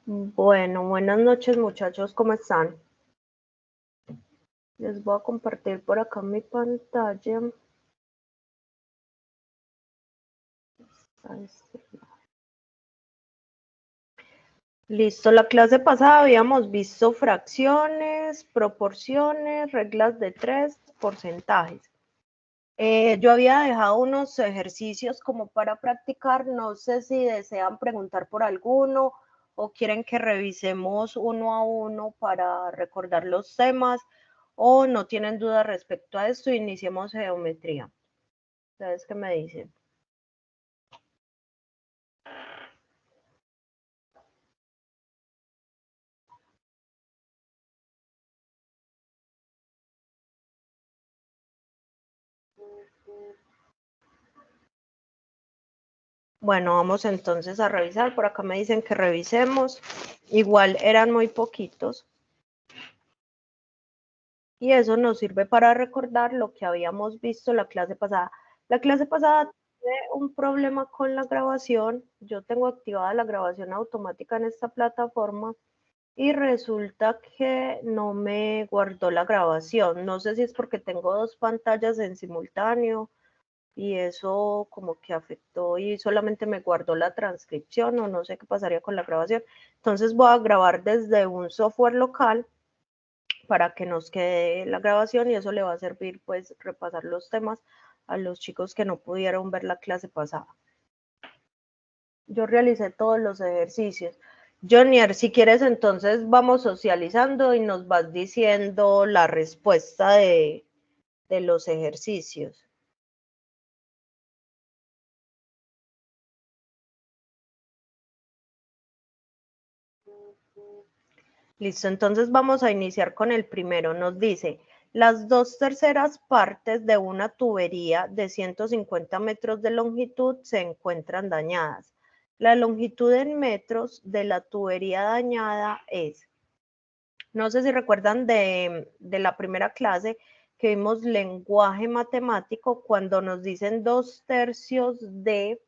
Bueno, buenas noches muchachos, ¿cómo están? Les voy a compartir por acá mi pantalla. Listo, la clase pasada habíamos visto fracciones, proporciones, reglas de tres, porcentajes. Yo había dejado unos ejercicios como para practicar, no sé si desean preguntar por alguno o quieren que revisemos uno a uno para recordar los temas o no tienen duda respecto a esto, iniciemos geometría. ¿Ustedes qué me dicen? Bueno, vamos entonces a revisar. Por acá me dicen que revisemos. Igual eran muy poquitos. Y eso nos sirve para recordar lo que habíamos visto la clase pasada. La clase pasada tuve un problema con la grabación. Yo tengo activada la grabación automática en esta plataforma y resulta que no me guardó la grabación. No sé si es porque tengo dos pantallas en simultáneo y eso como que afectó y solamente me guardó la transcripción o no sé qué pasaría con la grabación. Entonces voy a grabar desde un software local para que nos quede la grabación y eso le va a servir pues repasar los temas a los chicos que no pudieron ver la clase pasada. Yo realicé todos los ejercicios. Jonier, si quieres entonces vamos socializando y nos vas diciendo la respuesta de los ejercicios. Listo, entonces vamos a iniciar con el primero. Nos dice, las 2/3 partes de una tubería de 150 metros de longitud se encuentran dañadas. La longitud en metros de la tubería dañada es, no sé si recuerdan de la primera clase que vimos lenguaje matemático, cuando nos dicen 2/3 de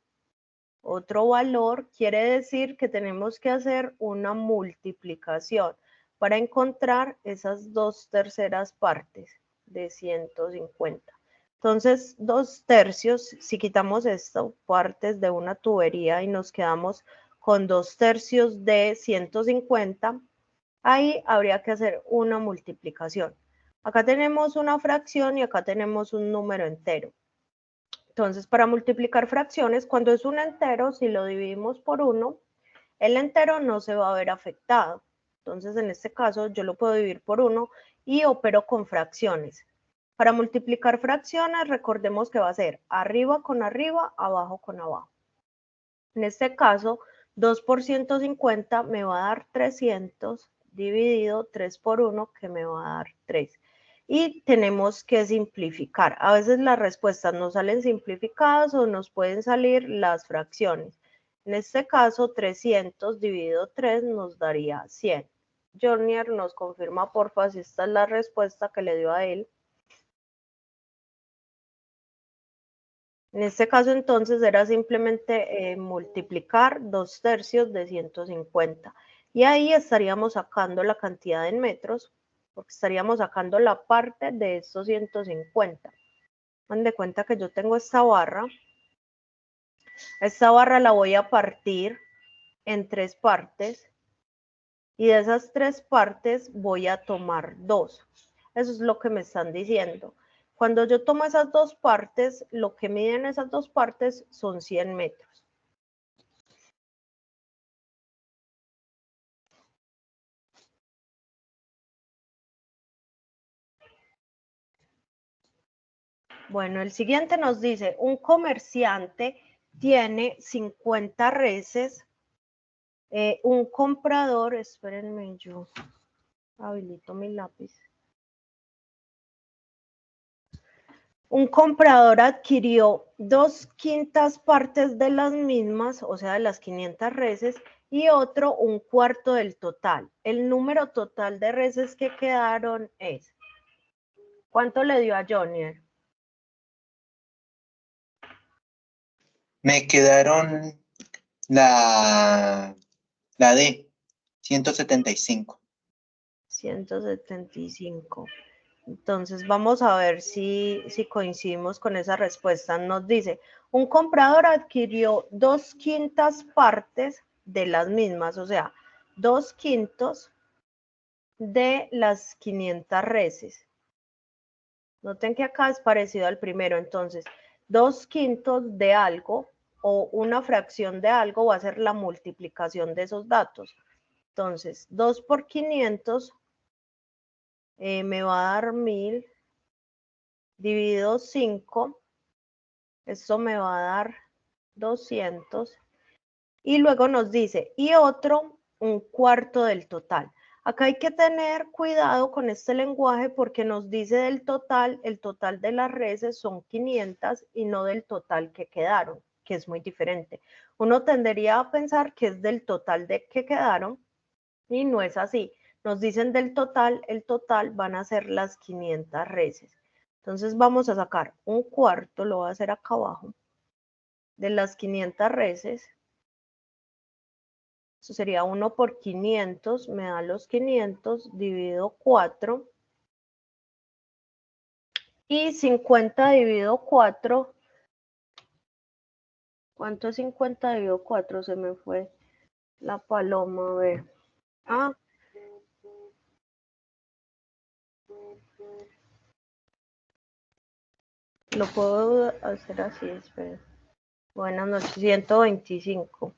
otro valor, quiere decir que tenemos que hacer una multiplicación para encontrar esas 2/3 partes de 150. Entonces, 2/3, si quitamos esto, partes de una tubería y nos quedamos con 2/3 de 150, ahí habría que hacer una multiplicación. Acá tenemos una fracción y acá tenemos un número entero. Entonces, para multiplicar fracciones, cuando es un entero, si lo dividimos por 1, el entero no se va a ver afectado. Entonces, en este caso, yo lo puedo dividir por 1 y opero con fracciones. Para multiplicar fracciones, recordemos que va a ser arriba con arriba, abajo con abajo. En este caso, 2 por 150 me va a dar 300, dividido 3 por 1, que me va a dar 3. Y tenemos que simplificar. A veces las respuestas nos salen simplificadas o nos pueden salir las fracciones. En este caso, 300 dividido 3 nos daría 100. Jonier nos confirma, porfa, si esta es la respuesta que le dio a él. En este caso, entonces, era simplemente multiplicar 2/3 de 150. Y ahí estaríamos sacando la cantidad en metros, porque estaríamos sacando la parte de estos 150. Dan de cuenta que yo tengo esta barra. Esta barra la voy a partir en 3 partes. Y de esas 3 partes voy a tomar 2. Eso es lo que me están diciendo. Cuando yo tomo esas 2 partes, lo que miden esas 2 partes son 100 metros. Bueno, el siguiente nos dice, un comerciante tiene 50 reses, un comprador, espérenme, yo habilito mi lápiz. Un comprador adquirió 2/5 partes de las mismas, o sea, de las 500 reses, y otro 1/4 del total. El número total de reses que quedaron es, ¿cuánto le dio a Jonier? Me quedaron la D. 175. 175. Entonces vamos a ver si coincidimos con esa respuesta. Nos dice, un comprador adquirió 2/5 partes de las mismas, o sea, 2/5 de las 500 reses. Noten que acá es parecido al primero, entonces 2/5 de algo o una fracción de algo va a ser la multiplicación de esos datos. Entonces, 2 por 500 me va a dar 1000 dividido 5, esto me va a dar 200. Y luego nos dice, y otro, 1/4 del total. Acá hay que tener cuidado con este lenguaje porque nos dice del total, el total de las reses son 500 y no del total que quedaron, que es muy diferente. Uno tendería a pensar que es del total de que quedaron y no es así. Nos dicen del total, el total van a ser las 500 reses. Entonces vamos a sacar 1/4, lo voy a hacer acá abajo, de las 500 reses. Eso sería 1 por 500, me da los 500, dividido 4. Y 50 dividido 4, ¿cuánto es 50 dividido 4? Se me fue la paloma, a ver. Ah. Lo puedo hacer así, espera. Buenas noches, 125.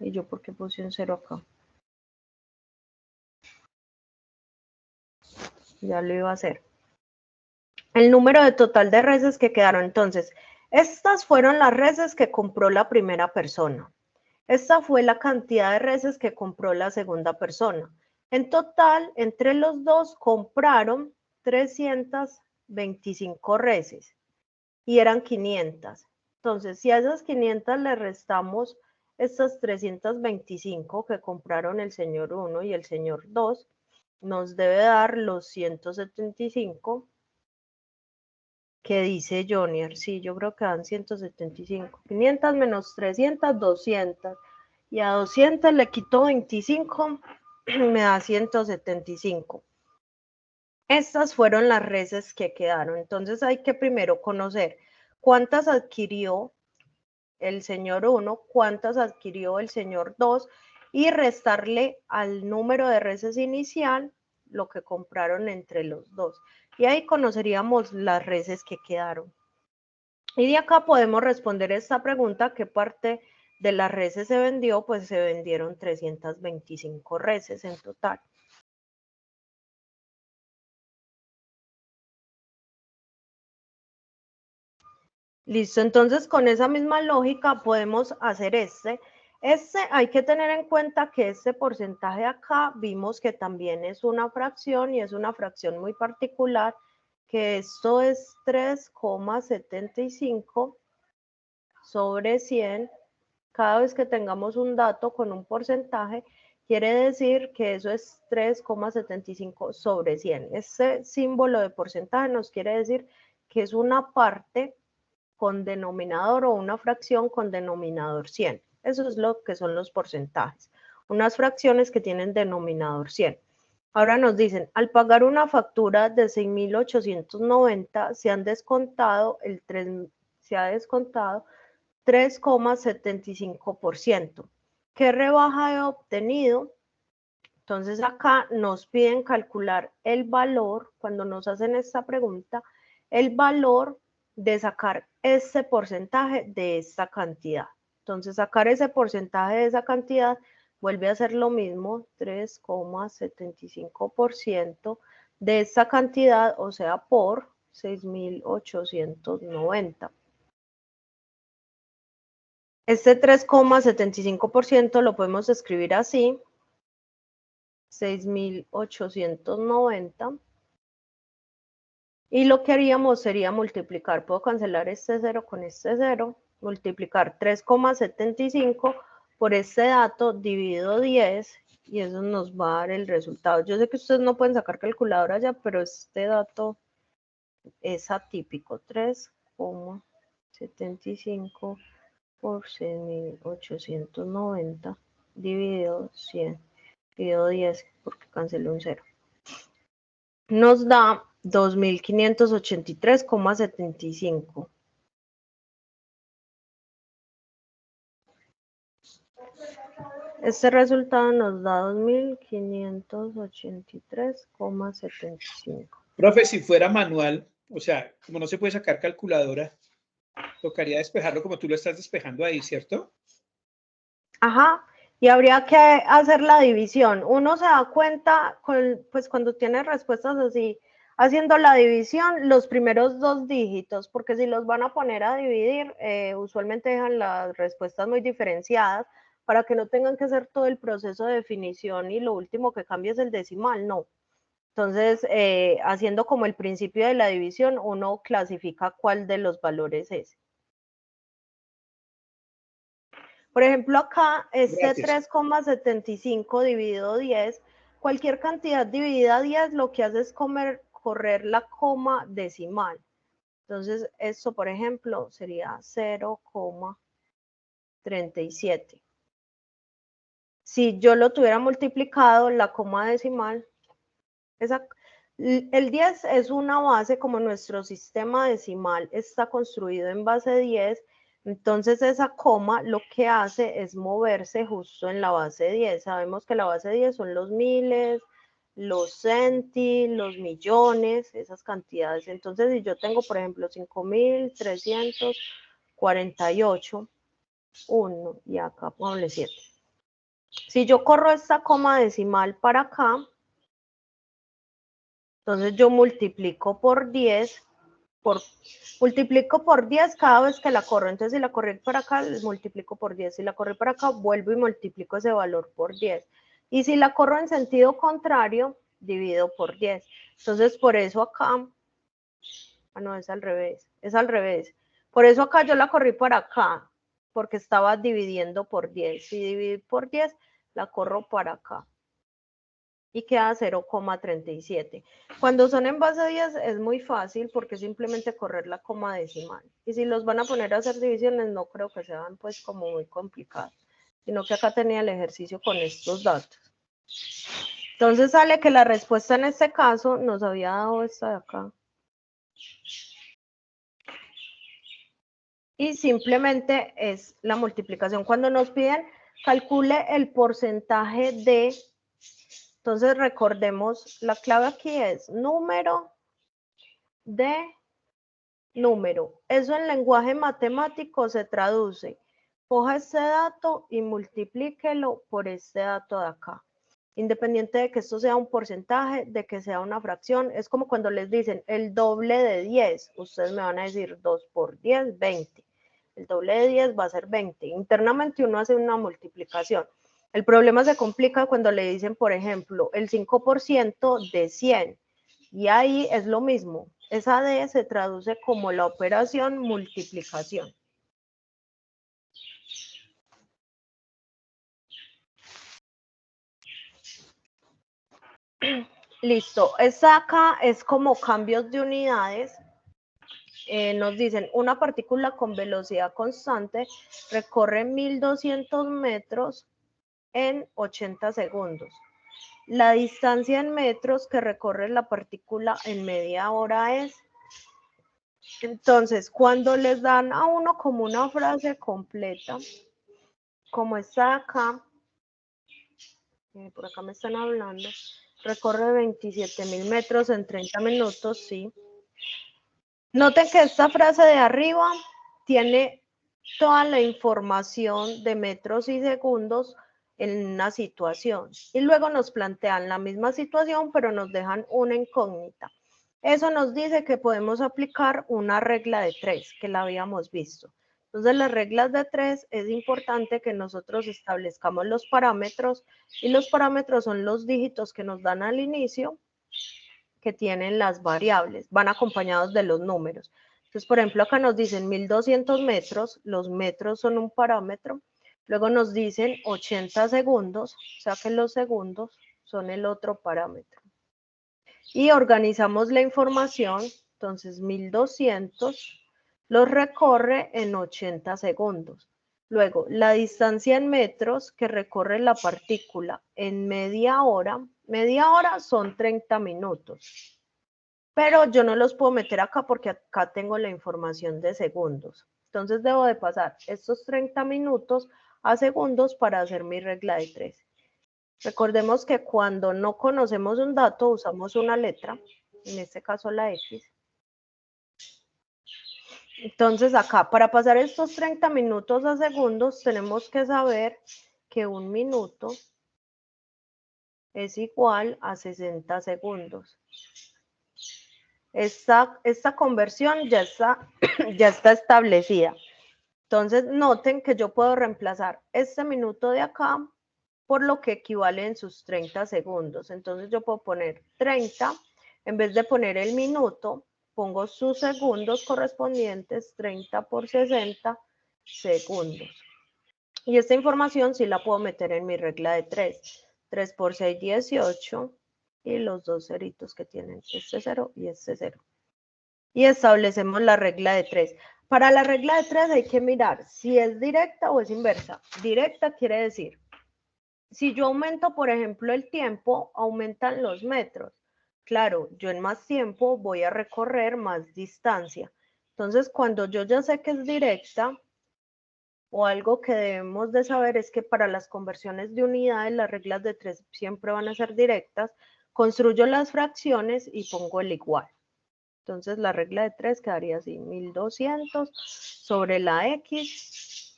¿Y yo por qué puse un 0 acá? Ya lo iba a hacer. El número de total de reses que quedaron. Entonces, estas fueron las reses que compró la primera persona. Esta fue la cantidad de reses que compró la segunda persona. En total, entre los dos compraron 325 reses y eran 500. Entonces, si a esas 500 le restamos estas 325 que compraron el señor 1 y el señor 2, nos debe dar los 175 que dice Jonier. Sí, yo creo que dan 175. 500 menos 300, 200. Y a 200 le quito 25, me da 175. Estas fueron las reses que quedaron. Entonces hay que primero conocer cuántas adquirió el señor 1, cuántas adquirió el señor 2 y restarle al número de reses inicial lo que compraron entre los dos. Y ahí conoceríamos las reses que quedaron. Y de acá podemos responder esta pregunta, ¿qué parte de las reses se vendió? Pues se vendieron 325 reses en total. Listo, entonces con esa misma lógica podemos hacer este. Hay que tener en cuenta que este porcentaje acá vimos que también es una fracción y es una fracción muy particular, que esto es 3,75 sobre 100. Cada vez que tengamos un dato con un porcentaje, quiere decir que eso es 3,75 sobre 100. Este símbolo de porcentaje nos quiere decir que es una parte con denominador o una fracción con denominador 100. Eso es lo que son los porcentajes. Unas fracciones que tienen denominador 100. Ahora nos dicen, al pagar una factura de 6.890 se ha descontado 3,75%. ¿Qué rebaja he obtenido? Entonces acá nos piden calcular el valor, cuando nos hacen esta pregunta, el valor de sacar este porcentaje de esta cantidad. Entonces sacar ese porcentaje de esa cantidad vuelve a ser lo mismo, 3,75% de esta cantidad, o sea, por 6.890. Este 3,75% lo podemos escribir así, 6.890. Y lo que haríamos sería multiplicar, puedo cancelar este 0 con este 0, multiplicar 3,75 por este dato dividido 10 y eso nos va a dar el resultado. Yo sé que ustedes no pueden sacar calculadora ya, pero este dato es atípico, 3,75 por 6.890 dividido 100. dividido 10, porque cancelé un 0. Nos da 2.583,75. Este resultado nos da 2.583,75. Profe, si fuera manual, o sea, como no se puede sacar calculadora, tocaría despejarlo como tú lo estás despejando ahí, ¿cierto? Ajá, y habría que hacer la división. Uno se da cuenta, pues cuando tiene respuestas así, haciendo la división, los primeros 2 dígitos, porque si los van a poner a dividir, usualmente dejan las respuestas muy diferenciadas para que no tengan que hacer todo el proceso de definición y lo último que cambia es el decimal, no. Entonces, haciendo como el principio de la división, uno clasifica cuál de los valores es. Por ejemplo, acá este 3,75 dividido 10, cualquier cantidad dividida 10 lo que hace es correr la coma decimal. Entonces, esto, por ejemplo, sería 0,37. Si yo lo tuviera multiplicado, la coma decimal, el 10 es una base, como nuestro sistema decimal está construido en base 10, entonces esa coma lo que hace es moverse justo en la base 10. Sabemos que la base 10 son los miles, los centis, los millones, esas cantidades. Entonces, si yo tengo, por ejemplo, 5.348, 1 y acá ponle 7. Si yo corro esta coma decimal para acá, entonces yo multiplico por 10, multiplico por 10 cada vez que la corro. Entonces si la corrí para acá, multiplico por 10. Si la corrí para acá, vuelvo y multiplico ese valor por 10. Y si la corro en sentido contrario, divido por 10. Entonces por eso acá, no, es al revés, es al revés. Por eso acá yo la corrí para acá, porque estaba dividiendo por 10. Si dividí por 10, la corro para acá. Y queda 0,37. Cuando son en base 10 es muy fácil porque es simplemente correr la coma decimal. Y si los van a poner a hacer divisiones, no creo que sean pues como muy complicados, sino que acá tenía el ejercicio con estos datos. Entonces sale que la respuesta en este caso nos había dado esta de acá. Y simplemente es la multiplicación. Cuando nos piden, calcule el porcentaje de... Entonces recordemos, la clave aquí es número de número. Eso en lenguaje matemático se traduce. Coja este dato y multiplíquelo por este dato de acá. Independiente de que esto sea un porcentaje, de que sea una fracción, es como cuando les dicen el doble de 10. Ustedes me van a decir 2 por 10, 20. El doble de 10 va a ser 20. Internamente uno hace una multiplicación. El problema se complica cuando le dicen, por ejemplo, el 5% de 100. Y ahí es lo mismo. Esa D se traduce como la operación multiplicación. Listo. Esta acá es como cambios de unidades. Nos dicen, una partícula con velocidad constante recorre 1.200 metros en 80 segundos. La distancia en metros que recorre la partícula en media hora es... Entonces, cuando les dan a uno como una frase completa, como está acá, por acá me están hablando, recorre 27.000 metros en 30 minutos, sí. Noten que esta frase de arriba tiene toda la información de metros y segundos en una situación. Y luego nos plantean la misma situación, pero nos dejan una incógnita. Eso nos dice que podemos aplicar una regla de 3, que la habíamos visto. Entonces, las reglas de 3 es importante que nosotros establezcamos los parámetros, y los parámetros son los dígitos que nos dan al inicio, que tienen las variables, van acompañados de los números. Entonces, por ejemplo, acá nos dicen 1.200 metros, los metros son un parámetro. Luego nos dicen 80 segundos, o sea que los segundos son el otro parámetro. Y organizamos la información, entonces 1.200 los recorre en 80 segundos. Luego, la distancia en metros que recorre la partícula en media hora son 30 minutos, pero yo no los puedo meter acá porque acá tengo la información de segundos. Entonces debo de pasar estos 30 minutos a segundos para hacer mi regla de 3. Recordemos que cuando no conocemos un dato usamos una letra, en este caso la X. Entonces acá, para pasar estos 30 minutos a segundos, tenemos que saber que un minuto es igual a 60 segundos. Esta conversión ya está establecida. Entonces noten que yo puedo reemplazar este minuto de acá por lo que equivale en sus 30 segundos. Entonces yo puedo poner 30, en vez de poner el minuto, pongo sus segundos correspondientes, 30 por 60 segundos. Y esta información sí la puedo meter en mi regla de 3. 3 por 6, 18. Y los dos ceritos que tienen este 0 y este 0. Y establecemos la regla de 3. Para la regla de 3 hay que mirar si es directa o es inversa. Directa quiere decir, si yo aumento, por ejemplo, el tiempo, aumentan los metros. Claro, yo en más tiempo voy a recorrer más distancia. Entonces, cuando yo ya sé que es directa, o algo que debemos de saber es que para las conversiones de unidades, las reglas de 3 siempre van a ser directas. Construyo las fracciones y pongo el igual. Entonces, la regla de 3 quedaría así, 1200 sobre la X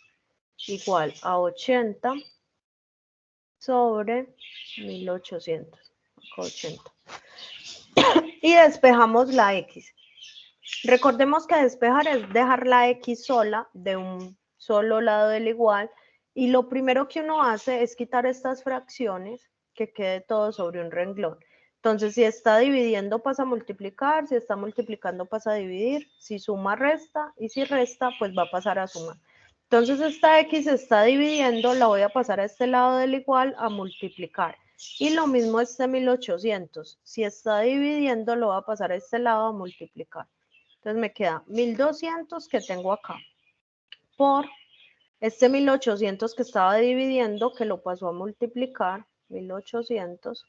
igual a 80 sobre 1800, acá 80. Y despejamos la X. Recordemos que despejar es dejar la X sola de un solo lado del igual, y lo primero que uno hace es quitar estas fracciones, que quede todo sobre un renglón. Entonces, si está dividiendo pasa a multiplicar, si está multiplicando pasa a dividir, si suma resta, y si resta pues va a pasar a sumar. Entonces esta X está dividiendo, la voy a pasar a este lado del igual a multiplicar. Y lo mismo este 1800, si está dividiendo lo voy a pasar a este lado a multiplicar. Entonces me queda 1200 que tengo acá por este 1800 que estaba dividiendo, que lo pasó a multiplicar, 1800,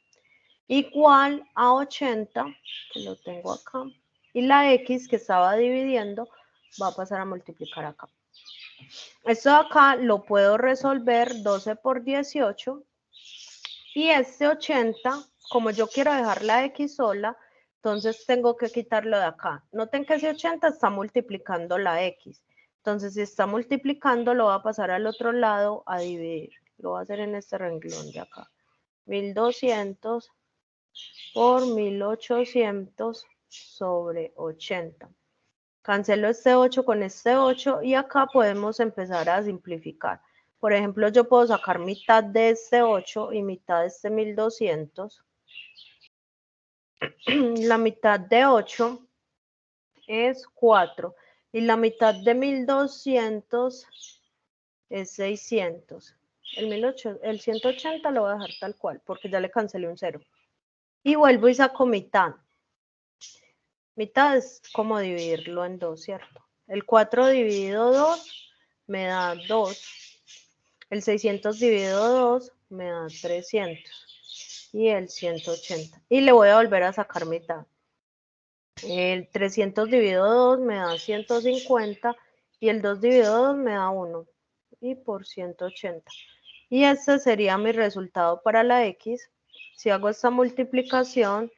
igual a 80, que lo tengo acá, y la X que estaba dividiendo va a pasar a multiplicar acá. Esto de acá lo puedo resolver 12 por 18, y este 80, como yo quiero dejar la X sola, entonces tengo que quitarlo de acá. Noten que ese 80 está multiplicando la X. Entonces, si está multiplicando, lo va a pasar al otro lado a dividir. Lo voy a hacer en este renglón de acá. 1200 por 1800 sobre 80. Cancelo este 8 con este 8 y acá podemos empezar a simplificar. Por ejemplo, yo puedo sacar mitad de este 8 y mitad de este 1200. La mitad de 8 es 4 y la mitad de 1200 es 600. El 180 lo voy a dejar tal cual porque ya le cancelé un 0. Y vuelvo y saco mitad. Mitad es como dividirlo en 2, ¿cierto? El 4 dividido 2 me da 2. El 600 dividido 2 me da 300. Y el 180. Y le voy a volver a sacar mitad. El 300 dividido 2 me da 150. Y el 2 dividido 2 me da 1. Y por 180. Y este sería mi resultado para la X. Si hago esta multiplicación,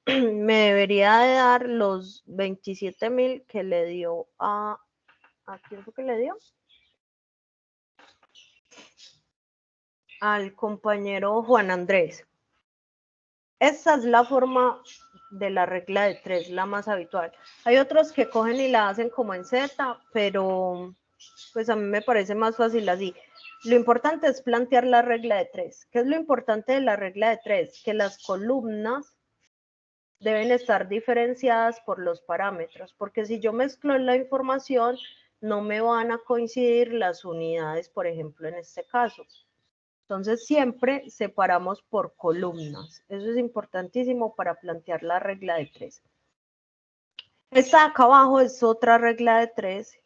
me debería de dar los 27.000 que le dio ¿a quién fue que le dio? Al compañero Juan Andrés. Esta es la forma de la regla de 3, la más habitual. Hay otros que cogen y la hacen como en Z, pero pues a mí me parece más fácil así. Lo importante es plantear la regla de 3. ¿Qué es lo importante de la regla de 3? Que las columnas deben estar diferenciadas por los parámetros, porque si yo mezclo la información, no me van a coincidir las unidades, por ejemplo, en este caso. Entonces, siempre separamos por columnas. Eso es importantísimo para plantear la regla de 3. Esta de acá abajo es otra regla de 3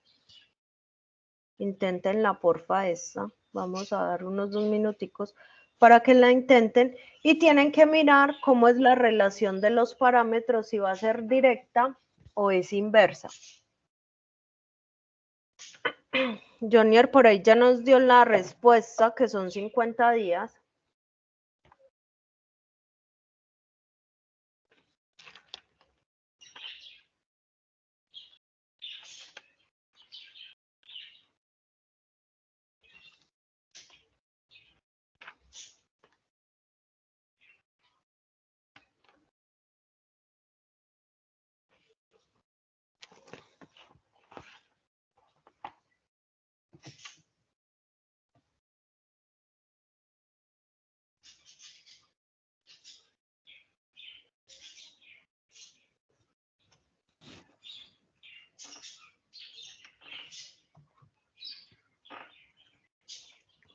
Inténtenla, porfa, esta. Vamos a dar unos 2 minuticos para que la intenten y tienen que mirar cómo es la relación de los parámetros, si va a ser directa o es inversa. Jonier por ahí ya nos dio la respuesta, que son 50 días.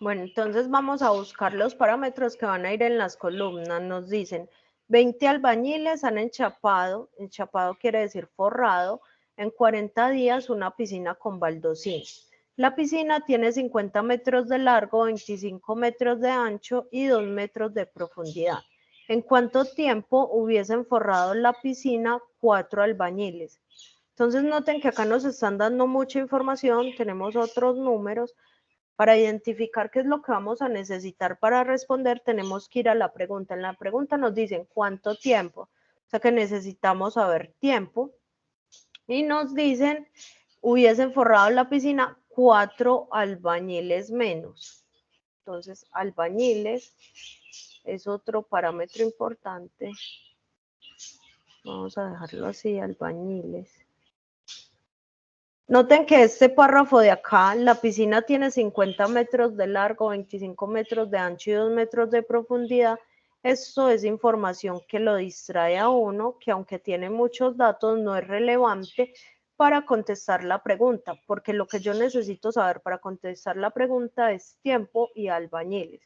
Bueno, entonces vamos a buscar los parámetros que van a ir en las columnas. Nos dicen 20 albañiles han enchapado quiere decir forrado, en 40 días una piscina con baldosín. La piscina tiene 50 metros de largo, 25 metros de ancho y 2 metros de profundidad. ¿En cuánto tiempo hubiesen forrado la piscina 4 albañiles? Entonces noten que acá nos están dando mucha información, tenemos otros números. Para identificar qué es lo que vamos a necesitar para responder, tenemos que ir a la pregunta. En la pregunta nos dicen cuánto tiempo, o sea que necesitamos saber tiempo. Y nos dicen, hubiesen forrado la piscina 4 albañiles menos. Entonces, albañiles es otro parámetro importante. Vamos a dejarlo así, albañiles. Noten que este párrafo de acá, la piscina tiene 50 metros de largo, 25 metros de ancho y 2 metros de profundidad. Esto es información que lo distrae a uno, que aunque tiene muchos datos, no es relevante para contestar la pregunta, porque lo que yo necesito saber para contestar la pregunta es tiempo y albañiles.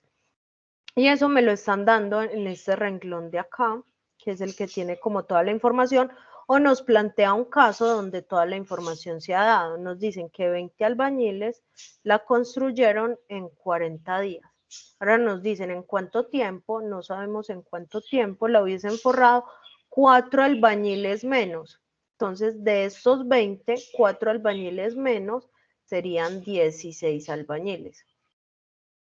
Y eso me lo están dando en este renglón de acá, que es el que tiene como toda la información, o nos plantea un caso donde toda la información se ha dado. Nos dicen que 20 albañiles la construyeron en 40 días. Ahora nos dicen en cuánto tiempo, no sabemos en cuánto tiempo la hubiesen forrado 4 albañiles menos. Entonces, de estos 20, 4 albañiles menos serían 16 albañiles.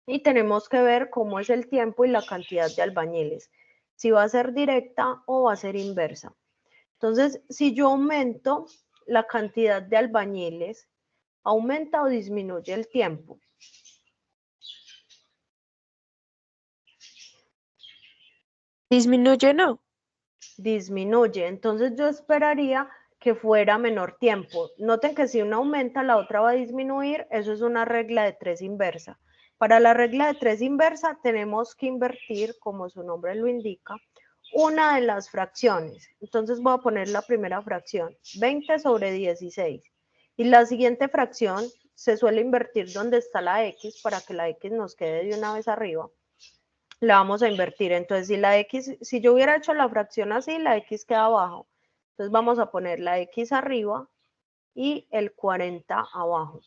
Y tenemos que ver cómo es el tiempo y la cantidad de albañiles, si va a ser directa o va a ser inversa. Entonces, si yo aumento la cantidad de albañiles, ¿aumenta o disminuye el tiempo? Disminuye, ¿no? Disminuye. Entonces yo esperaría que fuera menor tiempo. Noten que si una aumenta, la otra va a disminuir. Eso es una regla de 3 inversa. Para la regla de 3 inversa tenemos que invertir, como su nombre lo indica, una de las fracciones. Entonces voy a poner la primera fracción, 20 sobre 16. Y la siguiente fracción se suele invertir donde está la X para que la X nos quede de una vez arriba. La vamos a invertir. Entonces, si la X, si yo hubiera hecho la fracción así, la X queda abajo. Entonces vamos a poner la X arriba y el 40 abajo.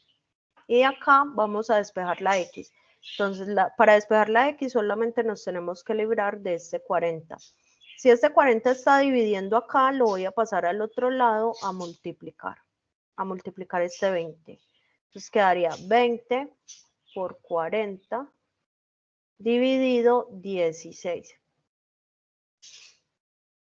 Y acá vamos a despejar la X. Entonces, para despejar la X solamente nos tenemos que librar de este 40. Si este 40 está dividiendo acá, lo voy a pasar al otro lado a multiplicar este 20. Entonces quedaría 20 por 40 dividido 16.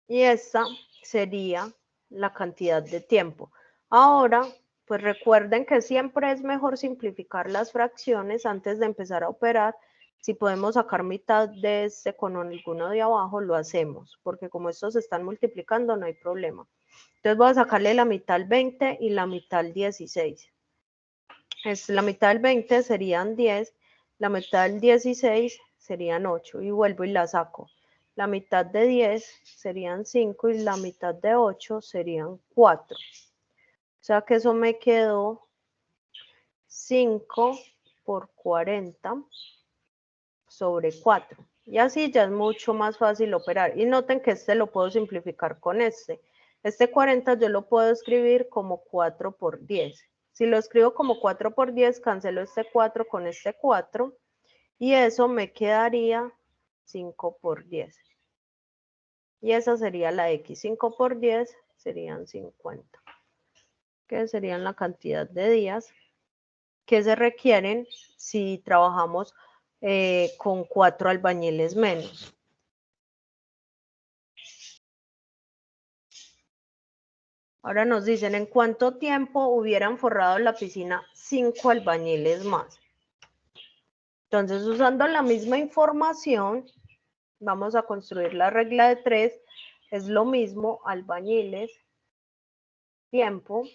Y esta sería la cantidad de tiempo. Ahora, pues recuerden que siempre es mejor simplificar las fracciones antes de empezar a operar. Si podemos sacar mitad de este con alguno de abajo, lo hacemos, porque como estos se están multiplicando, no hay problema. Entonces voy a sacarle la mitad al 20 y la mitad al 16. La mitad del 20 serían 10, la mitad del 16 serían 8 y vuelvo y la saco. La mitad de 10 serían 5 y la mitad de 8 serían 4. O sea que eso me quedó 5 por 40 sobre 4. Y así ya es mucho más fácil operar. Y noten que este lo puedo simplificar con este. Este 40 yo lo puedo escribir como 4 por 10. Si lo escribo como 4 por 10, cancelo este 4 con este 4 y eso me quedaría 5 por 10. Y esa sería la X. 5 por 10 serían 50, que serían la cantidad de días que se requieren si trabajamos con 4 albañiles menos. Ahora nos dicen en cuánto tiempo hubieran forrado la piscina 5 albañiles más. Entonces, usando la misma información, vamos a construir la regla de 3. Es lo mismo, albañiles, tiempo.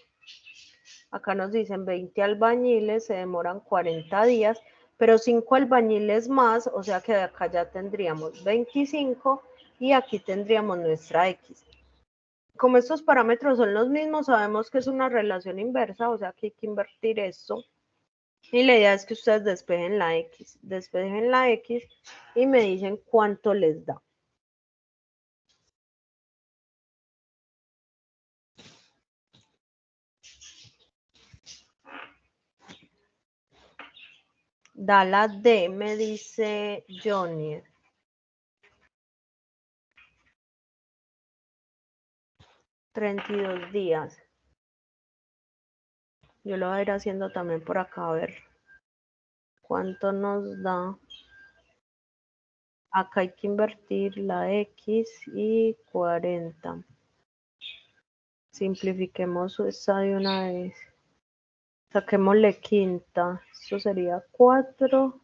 Acá nos dicen 20 albañiles, se demoran 40 días, pero 5 albañiles más, o sea que de acá ya tendríamos 25 y aquí tendríamos nuestra X. Como estos parámetros son los mismos, sabemos que es una relación inversa, o sea que hay que invertir esto. Y la idea es que ustedes despejen la X y me dicen cuánto les da. Da la D, me dice Johnny. $32 días. Yo lo voy a ir haciendo también por acá, a ver cuánto nos da. Acá hay que invertir la X y 40. Simplifiquemos esta de una vez. Saquémosle quinta. Esto sería 4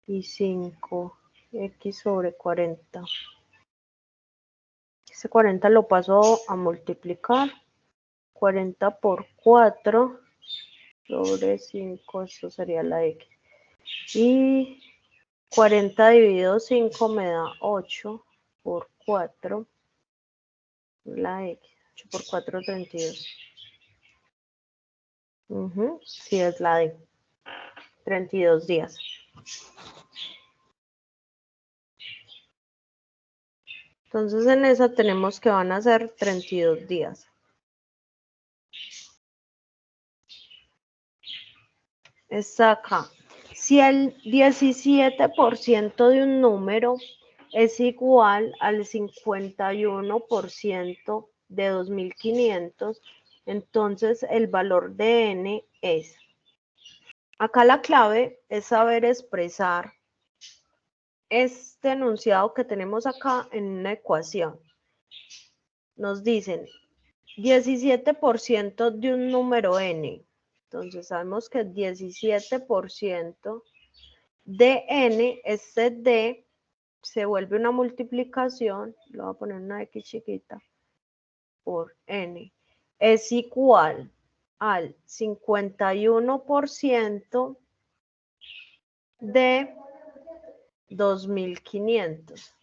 y 5. X sobre 40. Ese 40 lo paso a multiplicar. 40 por 4 sobre 5. Esto sería la X. Y 40 dividido 5 me da 8 por 4. La X. 8 por 4, 32. Sí, es la D. 32 días. Entonces en esa tenemos que van a ser 32 días. Está acá. Si el 17% de un número es igual al 51% de 2500, entonces el valor de n es. Acá la clave es saber expresar este enunciado que tenemos acá en una ecuación. Nos dicen 17% de un número n. Entonces sabemos que 17% de n, este d se vuelve una multiplicación, lo voy a poner una x chiquita, por n, es igual al 51% de 2500.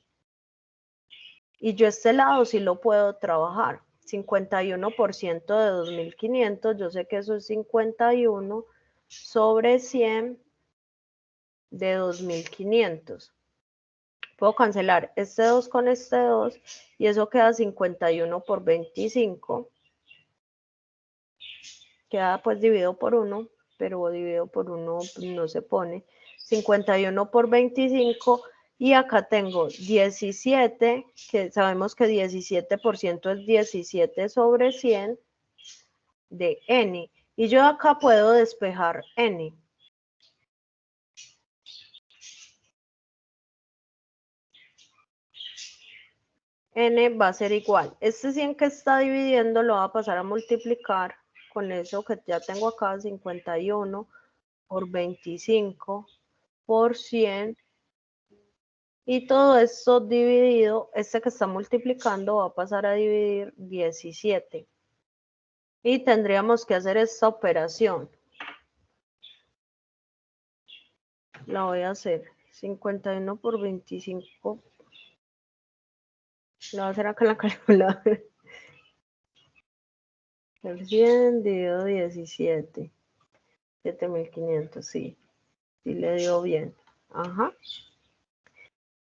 Y yo este lado sí lo puedo trabajar. 51% de 2500, yo sé que eso es 51 sobre 100 de 2500. Puedo cancelar este 2 con este 2 y eso queda 51 por 25. Queda pues dividido por 1, pero dividido por 1 no se pone. 51 por 25 y acá tengo 17, que sabemos que 17% es 17 sobre 100 de n. Y yo acá puedo despejar n. N va a ser igual. Este 100 que está dividiendo lo va a pasar a multiplicar con eso que ya tengo acá, 51 por 25 por 100. Y todo esto dividido, este que está multiplicando va a pasar a dividir 17. Y tendríamos que hacer esta operación. La voy a hacer. 51 por 25. La voy a hacer acá en la calculadora. El 100 dividido 17. 7500, sí. Sí le dio bien. Ajá.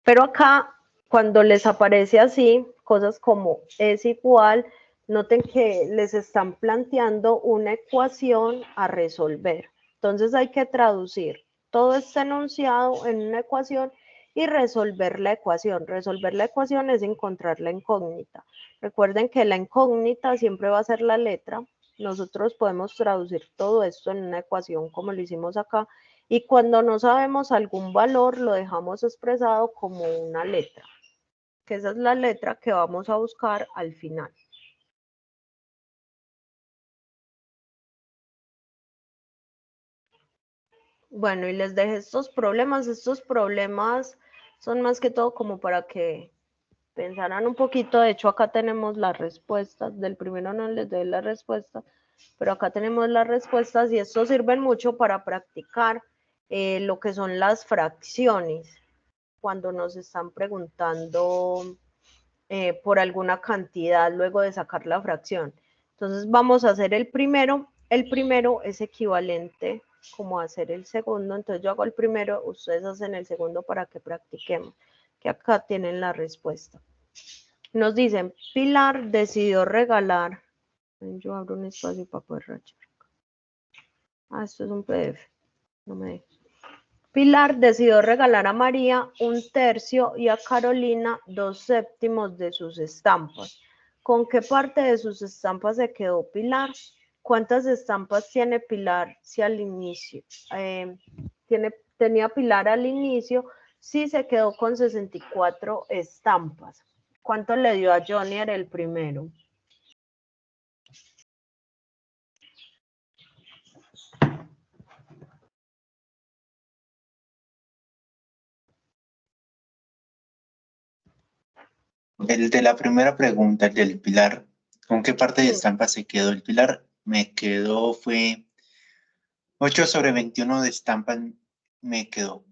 Pero acá, cuando les aparece así, cosas como es igual, Noten que les están planteando una ecuación a resolver. Entonces hay que traducir todo este enunciado en una ecuación y resolver la ecuación. Resolver la ecuación es encontrar la incógnita. Recuerden que la incógnita siempre va a ser la letra. Nosotros podemos traducir todo esto en una ecuación como lo hicimos acá. Y cuando no sabemos algún valor, lo dejamos expresado como una letra, que esa es la letra que vamos a buscar al final. Bueno, y les dejé estos problemas son más que todo como para que pensaran un poquito. De hecho, acá tenemos las respuestas, del primero no les doy las respuestas, pero acá tenemos las respuestas y estos sirven mucho para practicar lo que son las fracciones, cuando nos están preguntando por alguna cantidad luego de sacar la fracción. Entonces vamos a hacer el primero es equivalente como a hacer el segundo, entonces yo hago el primero, ustedes hacen el segundo para que practiquemos, que acá tienen la respuesta. Nos dicen, Pilar decidió regalar, yo abro un espacio para poder rachar. Esto es un PDF, no me dejes. Pilar decidió regalar a María 1/3 y a Carolina 2/7 de sus estampas. ¿Con qué parte de sus estampas se quedó Pilar? ¿Cuántas estampas tiene Pilar si al inicio? Tenía Pilar al inicio, sí se quedó con 64 estampas. ¿Cuánto le dio a Jonier el primero? El de la primera pregunta, el del pilar, ¿con qué parte de estampa se quedó el pilar? Me quedó, fue 8/21 de estampa me quedó.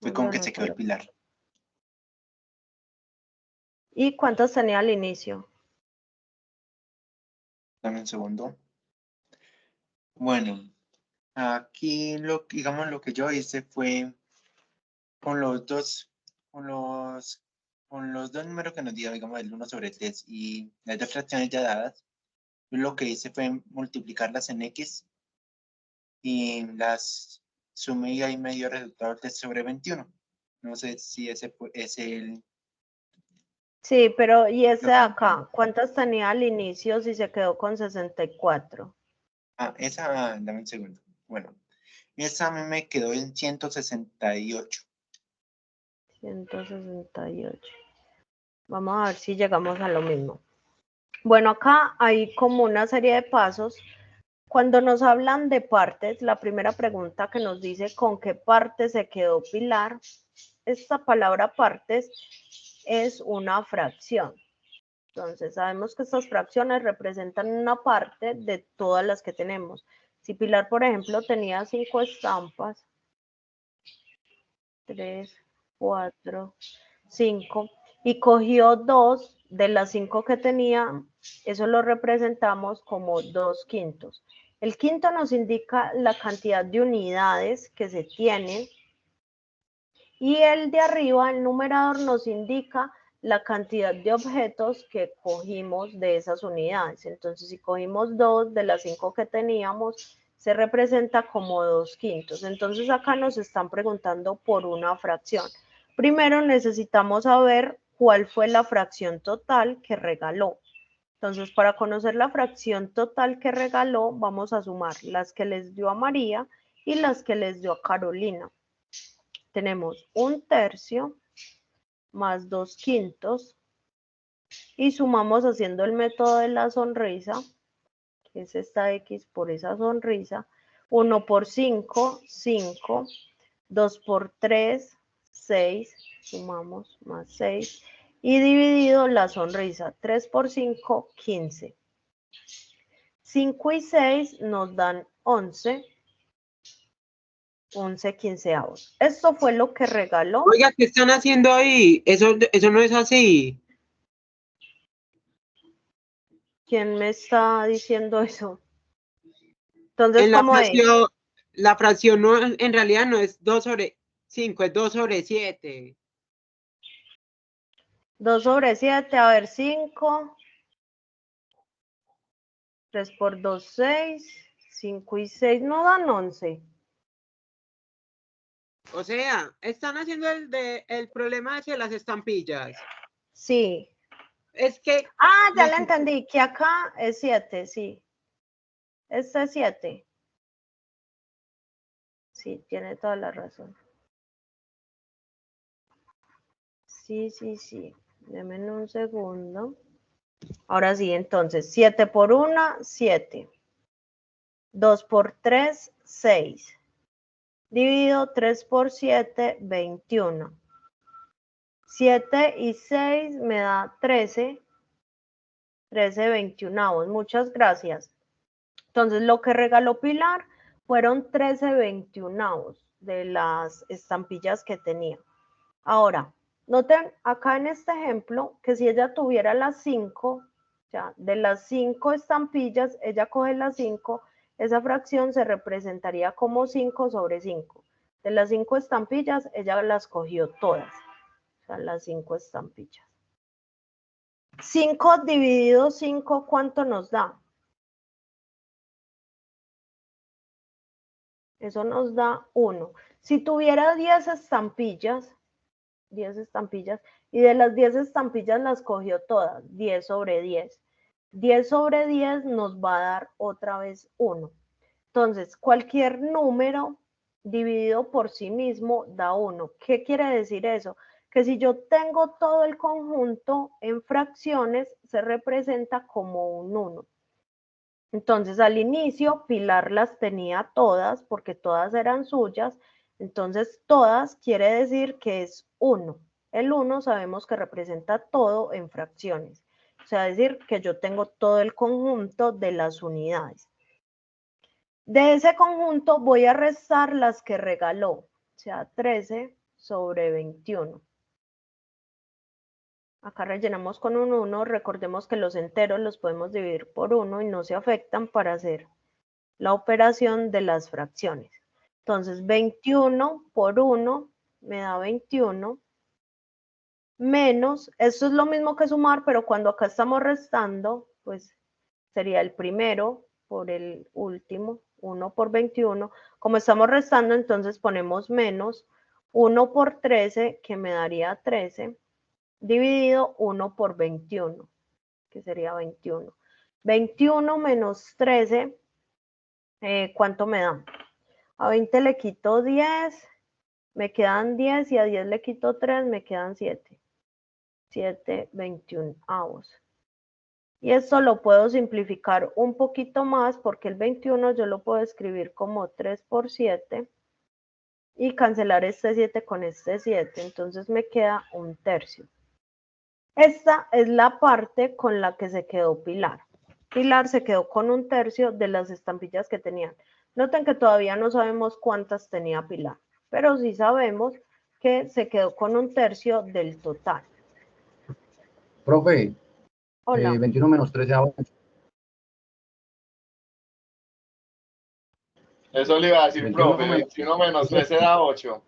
Fue con que se quedó el pilar. ¿Y cuántas tenía al inicio? Dame un segundo. Bueno, aquí digamos lo que yo hice fue con los dos números que nos dio, digamos, el 1/3 y las dos fracciones ya dadas. Yo lo que hice fue multiplicarlas en X y las sumé y ahí me dio el resultado de 3/21. No sé si ese es el... Sí, pero ¿y ese de acá? ¿Cuántas tenía al inicio si se quedó con 64? Esa, dame un segundo. Bueno, esa a mí me quedó en 168. 168. Vamos a ver si llegamos a lo mismo. Bueno, acá hay como una serie de pasos. Cuando nos hablan de partes, la primera pregunta que nos dice ¿con qué parte se quedó Pilar? Esta palabra partes es una fracción. Entonces, sabemos que estas fracciones representan una parte de todas las que tenemos. Si Pilar, por ejemplo, tenía 5 estampas, 3, 4, 5, y cogió 2 de las 5 que tenía, eso lo representamos como 2/5. El quinto nos indica la cantidad de unidades que se tienen y el de arriba, el numerador, nos indica la cantidad de objetos que cogimos de esas unidades. Entonces, si cogimos 2 de las 5 que teníamos, se representa como 2/5. Entonces, acá nos están preguntando por una fracción. Primero necesitamos saber cuál fue la fracción total que regaló. Entonces, para conocer la fracción total que regaló, vamos a sumar las que les dio a María y las que les dio a Carolina. Tenemos 1/3 más 2/5 y sumamos haciendo el método de la sonrisa, que es esta X por esa sonrisa. 1 por 5, 5, 2 por 3, 6, sumamos más 6, y dividido la sonrisa, 3 por 5, 15. 5 y 6 nos dan 11. 11/15. Esto fue lo que regaló. Oiga, ¿qué están haciendo ahí? Eso no es así. ¿Quién me está diciendo eso? Entonces, ¿cómo es? La fracción no, en realidad no es 2/5, es 2/7. 2/7, a ver, 5. 3 por 2, 6. 5 y 6 no dan 11. O sea, están haciendo el problema de las estampillas. Sí. Es que... Ah, ya la entendí, que acá es 7, sí. Este es 7. Sí, tiene toda la razón. Sí, sí, sí. Denme un segundo. Ahora sí, entonces, 7 por 1, 7. 2 por 3, 6. Dividido 3 por 7, 21. 7 y 6 me da 13. 13 21avos. Muchas gracias. Entonces, lo que regaló Pilar fueron 13 21avos de las estampillas que tenía. Ahora, noten acá en este ejemplo que si ella tuviera las 5, ya, de las 5 estampillas, ella coge las 5, esa fracción se representaría como 5 sobre 5. De las 5 estampillas, ella las cogió todas, o sea, las 5 estampillas. 5 dividido 5, ¿cuánto nos da? Eso nos da 1. Si tuviera 10 estampillas, y de las 10 estampillas las cogió todas, 10 sobre 10. 10 sobre 10 nos va a dar otra vez 1. Entonces, cualquier número dividido por sí mismo da 1. ¿Qué quiere decir eso? Que si yo tengo todo el conjunto en fracciones, se representa como un 1. Entonces, al inicio, Pilar las tenía todas porque todas eran suyas. Entonces, todas quiere decir que es 1. El 1 sabemos que representa todo en fracciones. O sea, decir que yo tengo todo el conjunto de las unidades. De ese conjunto voy a restar las que regaló. O sea, 13 sobre 21. Acá rellenamos con un 1. Recordemos que los enteros los podemos dividir por 1 y no se afectan para hacer la operación de las fracciones. Entonces, 21 por 1 me da 21, menos, esto es lo mismo que sumar, pero cuando acá estamos restando, pues sería el primero por el último, 1 por 21. Como estamos restando, entonces ponemos menos 1 por 13, que me daría 13, dividido 1 por 21, que sería 21. 21 menos 13, ¿cuánto me da? A 20 le quito 10, me quedan 10 y a 10 le quito 3, me quedan 7. 7 21avos. Y esto lo puedo simplificar un poquito más porque el 21 yo lo puedo escribir como 3 por 7 y cancelar este 7 con este 7. Entonces me queda un tercio. Esta es la parte con la que se quedó Pilar. Pilar se quedó con un tercio de las estampillas que tenían. Noten que todavía no sabemos cuántas tenía Pilar, pero sí sabemos que se quedó con un tercio del total. Profe, Hola. 21 menos 13 da 8. Eso le iba a decir, 21 profe, 21 menos 13 da 8.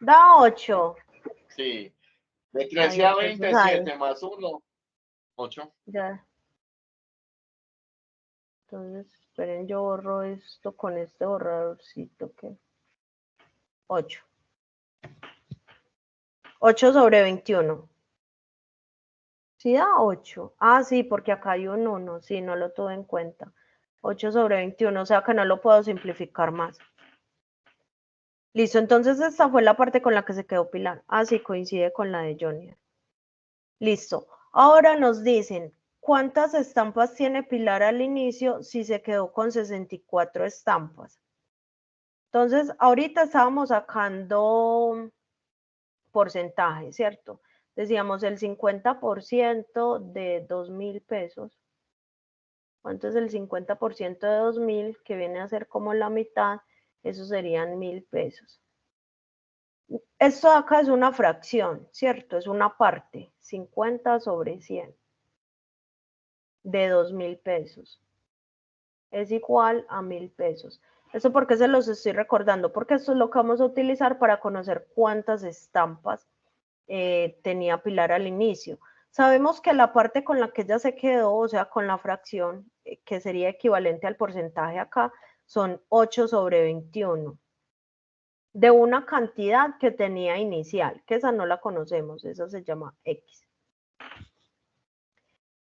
Da 8. Sí. De 13 Ahí, a entonces, 27 ahí. más 1, 8. Ya. Entonces, esperen, yo borro esto con este borradorcito que... 8. 8 sobre 21. ¿Sí da 8? Ah, sí, porque acá hay un 1. Sí, no lo tuve en cuenta. 8 sobre 21, o sea que no lo puedo simplificar más. Listo, entonces esta fue la parte con la que se quedó Pilar. Ah, sí, coincide con la de Johnny. Listo. Ahora nos dicen, ¿cuántas estampas tiene Pilar al inicio si se quedó con 64 estampas? Entonces, ahorita estábamos sacando porcentaje, ¿cierto? Decíamos el 50% de 2.000 pesos. ¿Cuánto es el 50% de 2.000? Que viene a ser como la mitad. Eso serían 1.000 pesos. Esto de acá es una fracción, ¿cierto? Es una parte, 50 sobre 100 de 2.000 pesos. Es igual a 1.000 pesos. ¿Eso por qué se los estoy recordando? Porque esto es lo que vamos a utilizar para conocer cuántas estampas tenía Pilar al inicio. Sabemos que la parte con la que ella se quedó, o sea, con la fracción, que sería equivalente al porcentaje acá, son 8 sobre 21. De una cantidad que tenía inicial, que esa no la conocemos, esa se llama X.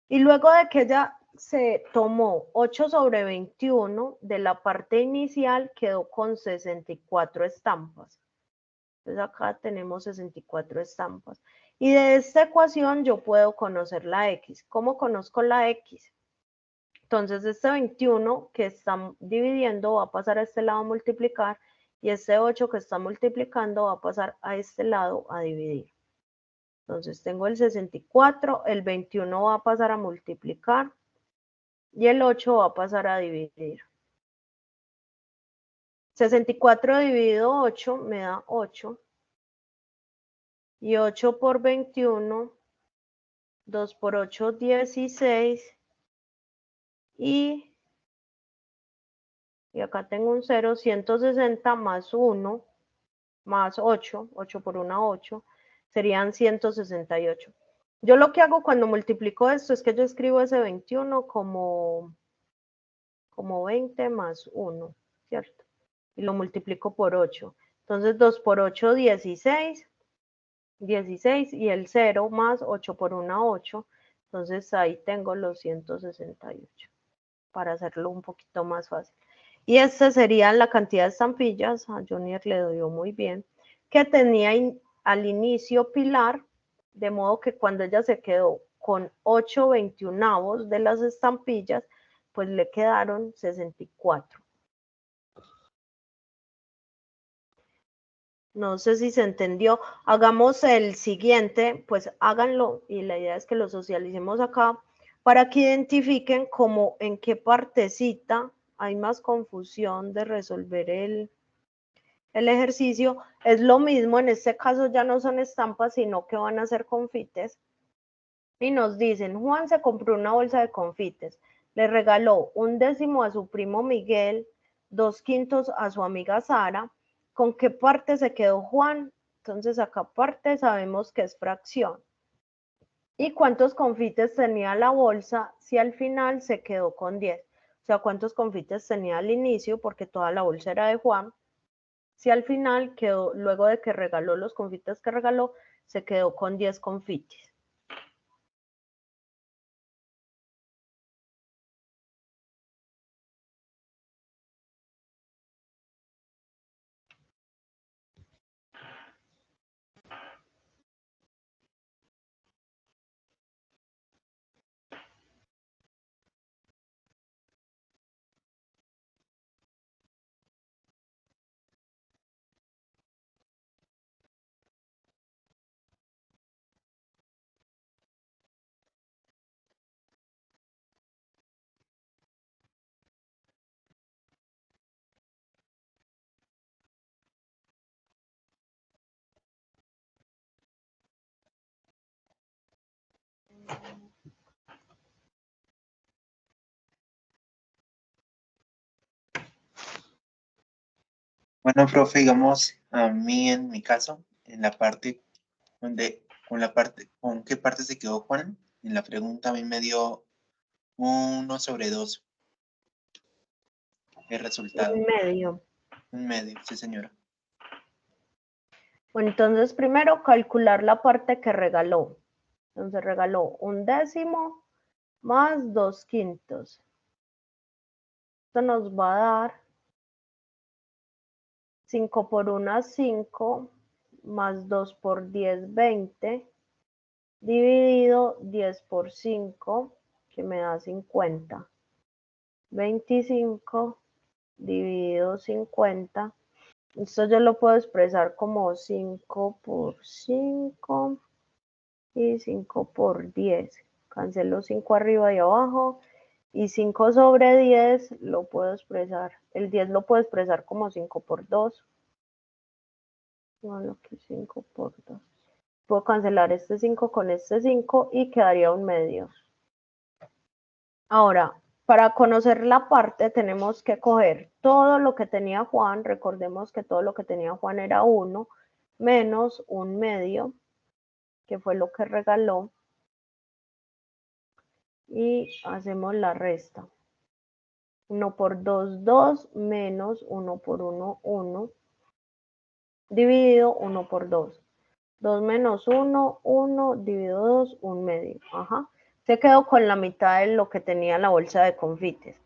Y luego de que ella se tomó 8 sobre 21, de la parte inicial quedó con 64 estampas. Entonces acá tenemos 64 estampas. Y de esta ecuación yo puedo conocer la X. ¿Cómo conozco la X? Entonces este 21 que está dividiendo va a pasar a este lado a multiplicar y este 8 que está multiplicando va a pasar a este lado a dividir. Entonces tengo el 64, el 21 va a pasar a multiplicar y el 8 va a pasar a dividir. 64 dividido 8 me da 8. Y 8 por 21, 2 por 8, 16. Y acá tengo un 0, 160 más 1, más 8, 8 por 1, 8, serían 168. Yo lo que hago cuando multiplico esto es que yo escribo ese 21 como 20 más 1, ¿cierto? Y lo multiplico por 8. Entonces 2 por 8, 16. 16 y el 0 más 8 por 1, 8. Entonces ahí tengo los 168 para hacerlo un poquito más fácil. Y esta sería la cantidad de estampillas, a Johnny le dio muy bien, que tenía al inicio Pilar, de modo que cuando ella se quedó con 8 21avos de las estampillas, pues le quedaron 64. No sé si se entendió. Hagamos el siguiente, pues háganlo y la idea es que lo socialicemos acá para que identifiquen como en qué partecita hay más confusión de resolver el ejercicio. Es lo mismo, en este caso ya no son estampas, sino que van a ser confites. Y nos dicen, Juan se compró una bolsa de confites, le regaló 1/10 a su primo Miguel, 2/5 a su amiga Sara. ¿Con qué parte se quedó Juan? Entonces acá parte sabemos que es fracción. ¿Y cuántos confites tenía la bolsa si al final se quedó con 10? O sea, ¿cuántos confites tenía al inicio? Porque toda la bolsa era de Juan. Si al final quedó, luego de que regaló los confites que regaló, se quedó con 10 confites. Bueno, profe, digamos, a mí en mi caso, en la parte donde, ¿con qué parte se quedó Juan? En la pregunta a mí me dio 1 sobre 2. El resultado. Un medio. Un medio, sí, señora. Bueno, entonces primero calcular la parte que regaló. Entonces regaló 1/10 más 2/5. Esto nos va a dar 5 por 1, 5, más 2 por 10, 20, dividido 10 por 5, que me da 50. 25 dividido 50. Esto yo lo puedo expresar como 5 por 5 y 5 por 10. Cancelo 5 arriba y abajo. Y 5 sobre 10 lo puedo expresar. El 10 lo puedo expresar como 5 por 2. Bueno, que 5 por 2. Puedo cancelar este 5 con este 5 y quedaría un medio. Ahora, para conocer la parte tenemos que coger todo lo que tenía Juan. Recordemos que todo lo que tenía Juan era 1 menos un medio, que fue lo que regaló. y hacemos la resta. 1 por 2, 2, menos 1 por 1, 1, dividido 1 por 2. 2 menos 1, 1, dividido 2, 1 medio. Ajá. Se quedó con la mitad de lo que tenía la bolsa de confites.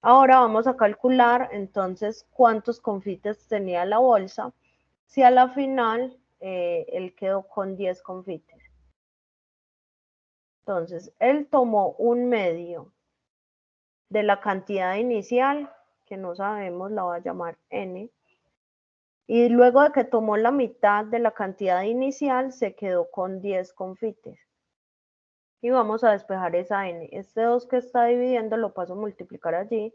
Ahora vamos a calcular entonces cuántos confites tenía la bolsa. Si a la final él quedó con 10 confites. Entonces, él tomó 1 medio de la cantidad inicial, que no sabemos, la voy a llamar N. Y luego de que tomó la mitad de la cantidad inicial, se quedó con 10 confites. Y vamos a despejar esa N. Este 2 que está dividiendo lo paso a multiplicar allí.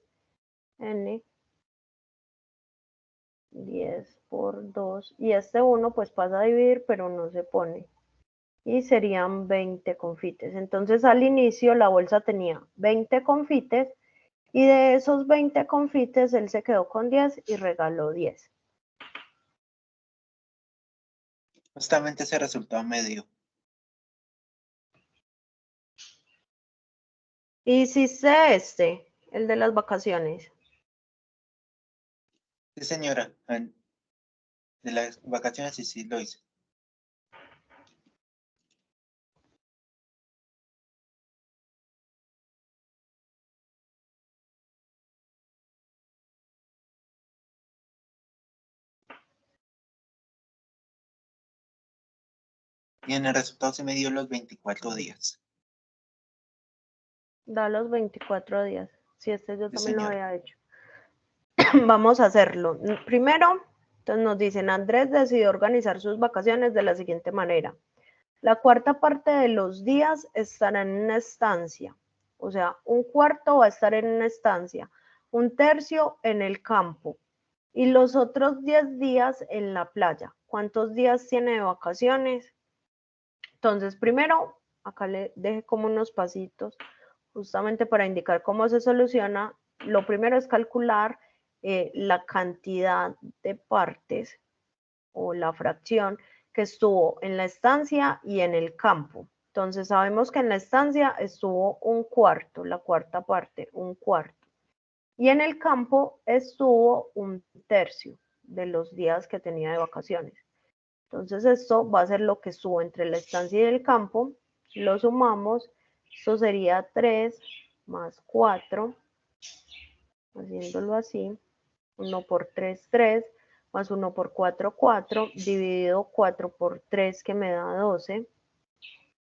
N. 10 por 2. Y este 1 pues pasa a dividir, pero no se pone. Y serían 20 confites. Entonces al inicio la bolsa tenía 20 confites. Y de esos 20 confites, él se quedó con 10 y regaló 10. Justamente ese resultado medio. Hiciste este, el de las vacaciones. Sí, señora. De las vacaciones sí lo hice. Y en el resultado se me dio los 24 días. Da los 24 días. Si este yo Sí, también lo señora. había hecho. Vamos a hacerlo. Primero, entonces nos dicen, Andrés decidió organizar sus vacaciones de la siguiente manera. La cuarta parte de los días estará en una estancia. O sea, un cuarto va a estar en una estancia, un tercio en el campo y los otros 10 días en la playa. ¿Cuántos días tiene de vacaciones? Entonces, primero, acá le dejé como unos pasitos justamente para indicar cómo se soluciona. Lo primero es calcular la cantidad de partes o la fracción que estuvo en la estancia y en el campo. Entonces sabemos que en la estancia estuvo un cuarto, la cuarta parte, un cuarto. Y en el campo estuvo un tercio de los días que tenía de vacaciones. Entonces esto va a ser lo que estuvo entre la estancia y el campo. Lo sumamos. Esto sería 3 más 4, haciéndolo así. 1 por 3, 3, más 1 por 4, 4, dividido 4 por 3 que me da 12.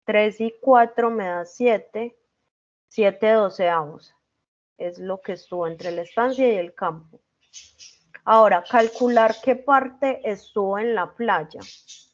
3 y 4 me da 7, 7 doceavos. Es lo que estuvo entre la estancia y el campo. Ahora, calcular qué parte estuvo en la playa.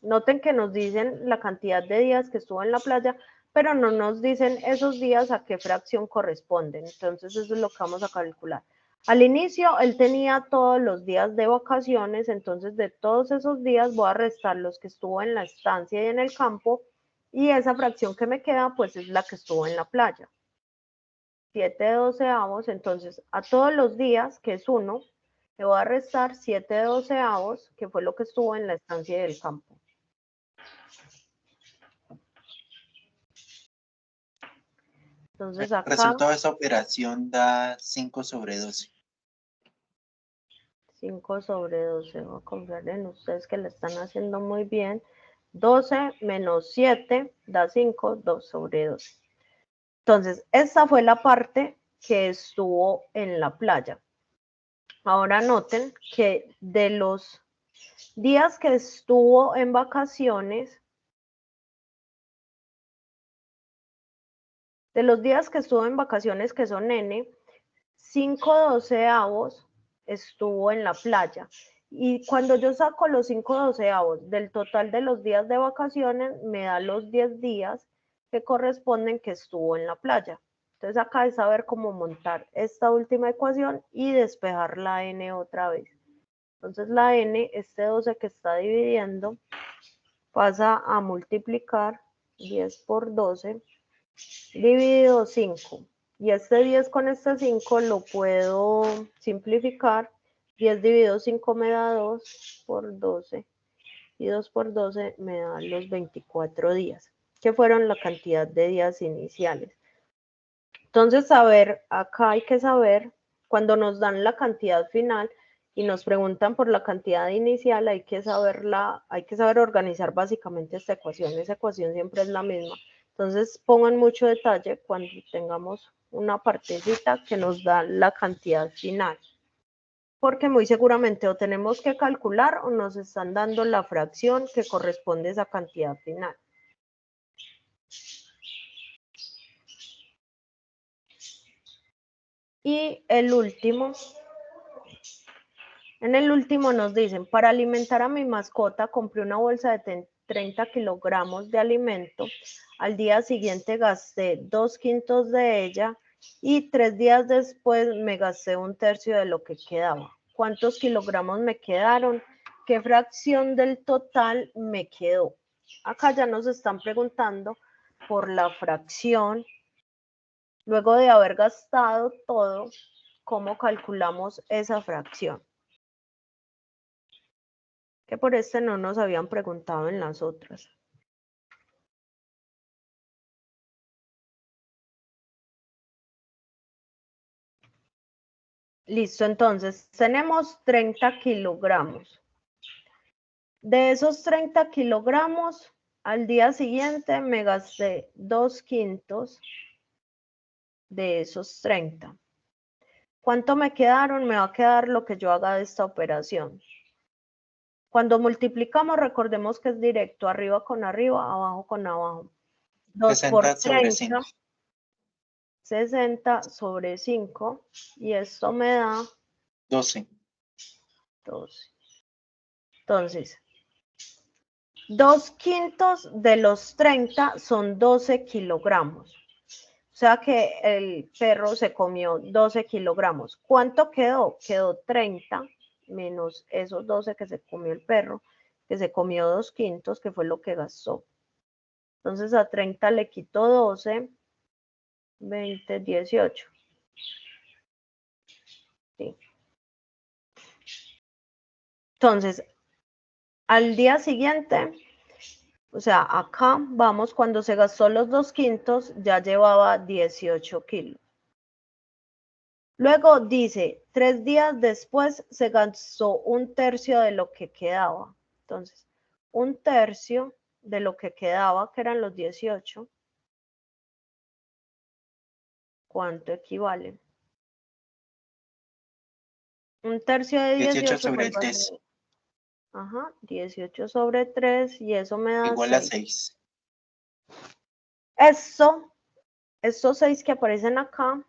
Noten que nos dicen la cantidad de días que estuvo en la playa, pero no nos dicen esos días a qué fracción corresponden. Entonces, eso es lo que vamos a calcular. Al inicio, él tenía todos los días de vacaciones, entonces de todos esos días voy a restar los que estuvo en la estancia y en el campo, y esa fracción que me queda, pues es la que estuvo en la playa. 7 doceavos, entonces a todos los días, que es 1, le voy a restar 7 doceavos, que fue lo que estuvo en la estancia del campo. Entonces El acá, resultado de esa operación da 5 sobre 12. 5 sobre 12, voy a confiar en ustedes que le están haciendo muy bien. 12 menos 7 da 5, 2 sobre 12. Entonces, esta fue la parte que estuvo en la playa. Ahora noten que de los días que estuvo en vacaciones, que son N, 5 doceavos estuvo en la playa. Y cuando yo saco los 5 doceavos del total de los días de vacaciones, me da los 10 días que corresponden que estuvo en la playa. Entonces acá es saber cómo montar esta última ecuación y despejar la N otra vez. Entonces la N, este 12 que está dividiendo, pasa a multiplicar 10 por 12 dividido 5. Y este 10 con este 5 lo puedo simplificar. 10 dividido 5 me da 2 por 12. Y 2 por 12 me da los 24 días, que fueron la cantidad de días iniciales. Entonces, acá hay que saber, cuando nos dan la cantidad final y nos preguntan por la cantidad inicial, hay que saber organizar básicamente esta ecuación. Esa ecuación siempre es la misma. Entonces, pongan mucho detalle cuando tengamos una partecita que nos da la cantidad final. Porque muy seguramente o tenemos que calcular o nos están dando la fracción que corresponde a esa cantidad final. Y el último, en el último nos dicen, para alimentar a mi mascota compré una bolsa de 30 kilogramos de alimento, al día siguiente gasté 2/5 de ella y 3 días después me gasté 1/3 de lo que quedaba. ¿Cuántos kilogramos me quedaron? ¿Qué fracción del total me quedó? Acá ya nos están preguntando por la fracción. Luego de haber gastado todo, ¿cómo calculamos esa fracción? Que por este no nos habían preguntado en las otras. Listo, entonces tenemos 30 kilogramos. De esos 30 kilogramos, al día siguiente me gasté 2/5 de esos 30. ¿Cuánto me quedaron? Me va a quedar lo que yo haga de esta operación. Cuando multiplicamos, recordemos que es directo, arriba con arriba, abajo con abajo. 2 por 60 sobre 30, 5. 60 sobre 5, y esto me da 12. 12. Entonces, 2/5 de los 30 son 12 kilogramos. O sea que el perro se comió 12 kilogramos. ¿Cuánto quedó? Quedó 30 menos esos 12 que se comió el perro, que se comió 2/5, que fue lo que gastó. Entonces a 30 le quito 12, 20, 18. Sí. Entonces, al día siguiente, o sea, acá vamos, cuando se gastó los 2/5, ya llevaba 18 kilos. Luego dice, 3 días después se gastó 1/3 de lo que quedaba. Entonces, 1/3 de lo que quedaba, que eran los 18, ¿cuánto equivale? 1/3 de 18 18 sobre pues va a 3. ser, ajá, 18 sobre 3 y eso me da Igual a 6. 6. Estos 6 que aparecen acá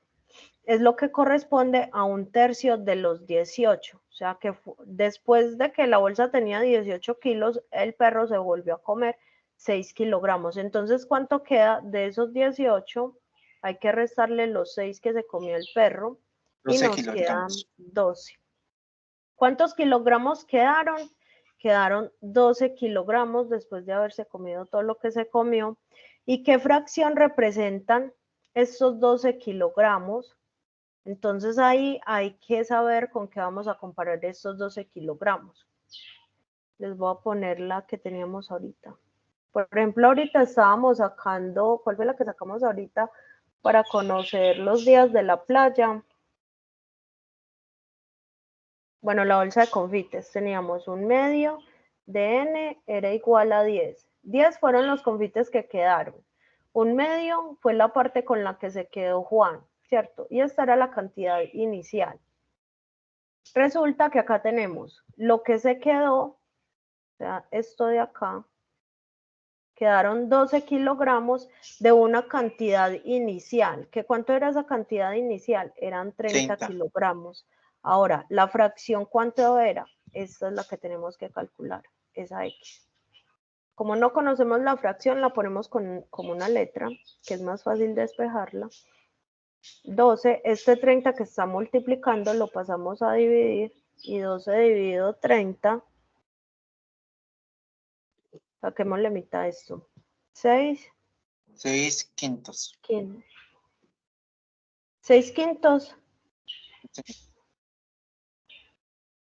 es lo que corresponde a 1/3 de los 18. O sea que después de que la bolsa tenía 18 kilos, el perro se volvió a comer 6 kilogramos. Entonces, ¿cuánto queda de esos 18? Hay que restarle los 6 que se comió el perro y 12 nos quedan kilogramos. 12. ¿Cuántos kilogramos quedaron? Quedaron 12 kilogramos después de haberse comido todo lo que se comió. ¿Y qué fracción representan estos 12 kilogramos? Entonces ahí hay que saber con qué vamos a comparar estos 12 kilogramos. Les voy a poner la que teníamos ahorita. Por ejemplo, ahorita estábamos sacando, ¿cuál fue la que sacamos ahorita para conocer los días de la playa? Bueno, la bolsa de confites, teníamos un medio de n era igual a 10. 10 fueron los confites que quedaron. Un medio fue la parte con la que se quedó Juan, ¿cierto? Y esta era la cantidad inicial. Resulta que acá tenemos lo que se quedó, o sea, esto de acá, quedaron 12 kilogramos de una cantidad inicial. ¿Qué cuánto era esa cantidad inicial? Eran 30 kilogramos. Ahora, la fracción, ¿cuánto era? Esta es la que tenemos que calcular, esa X. Como no conocemos la fracción, la ponemos como una letra, que es más fácil despejarla. 12, este 30 que está multiplicando lo pasamos a dividir, y 12 dividido 30, saquémosle mitad a esto. 6. 6/5. 6/5.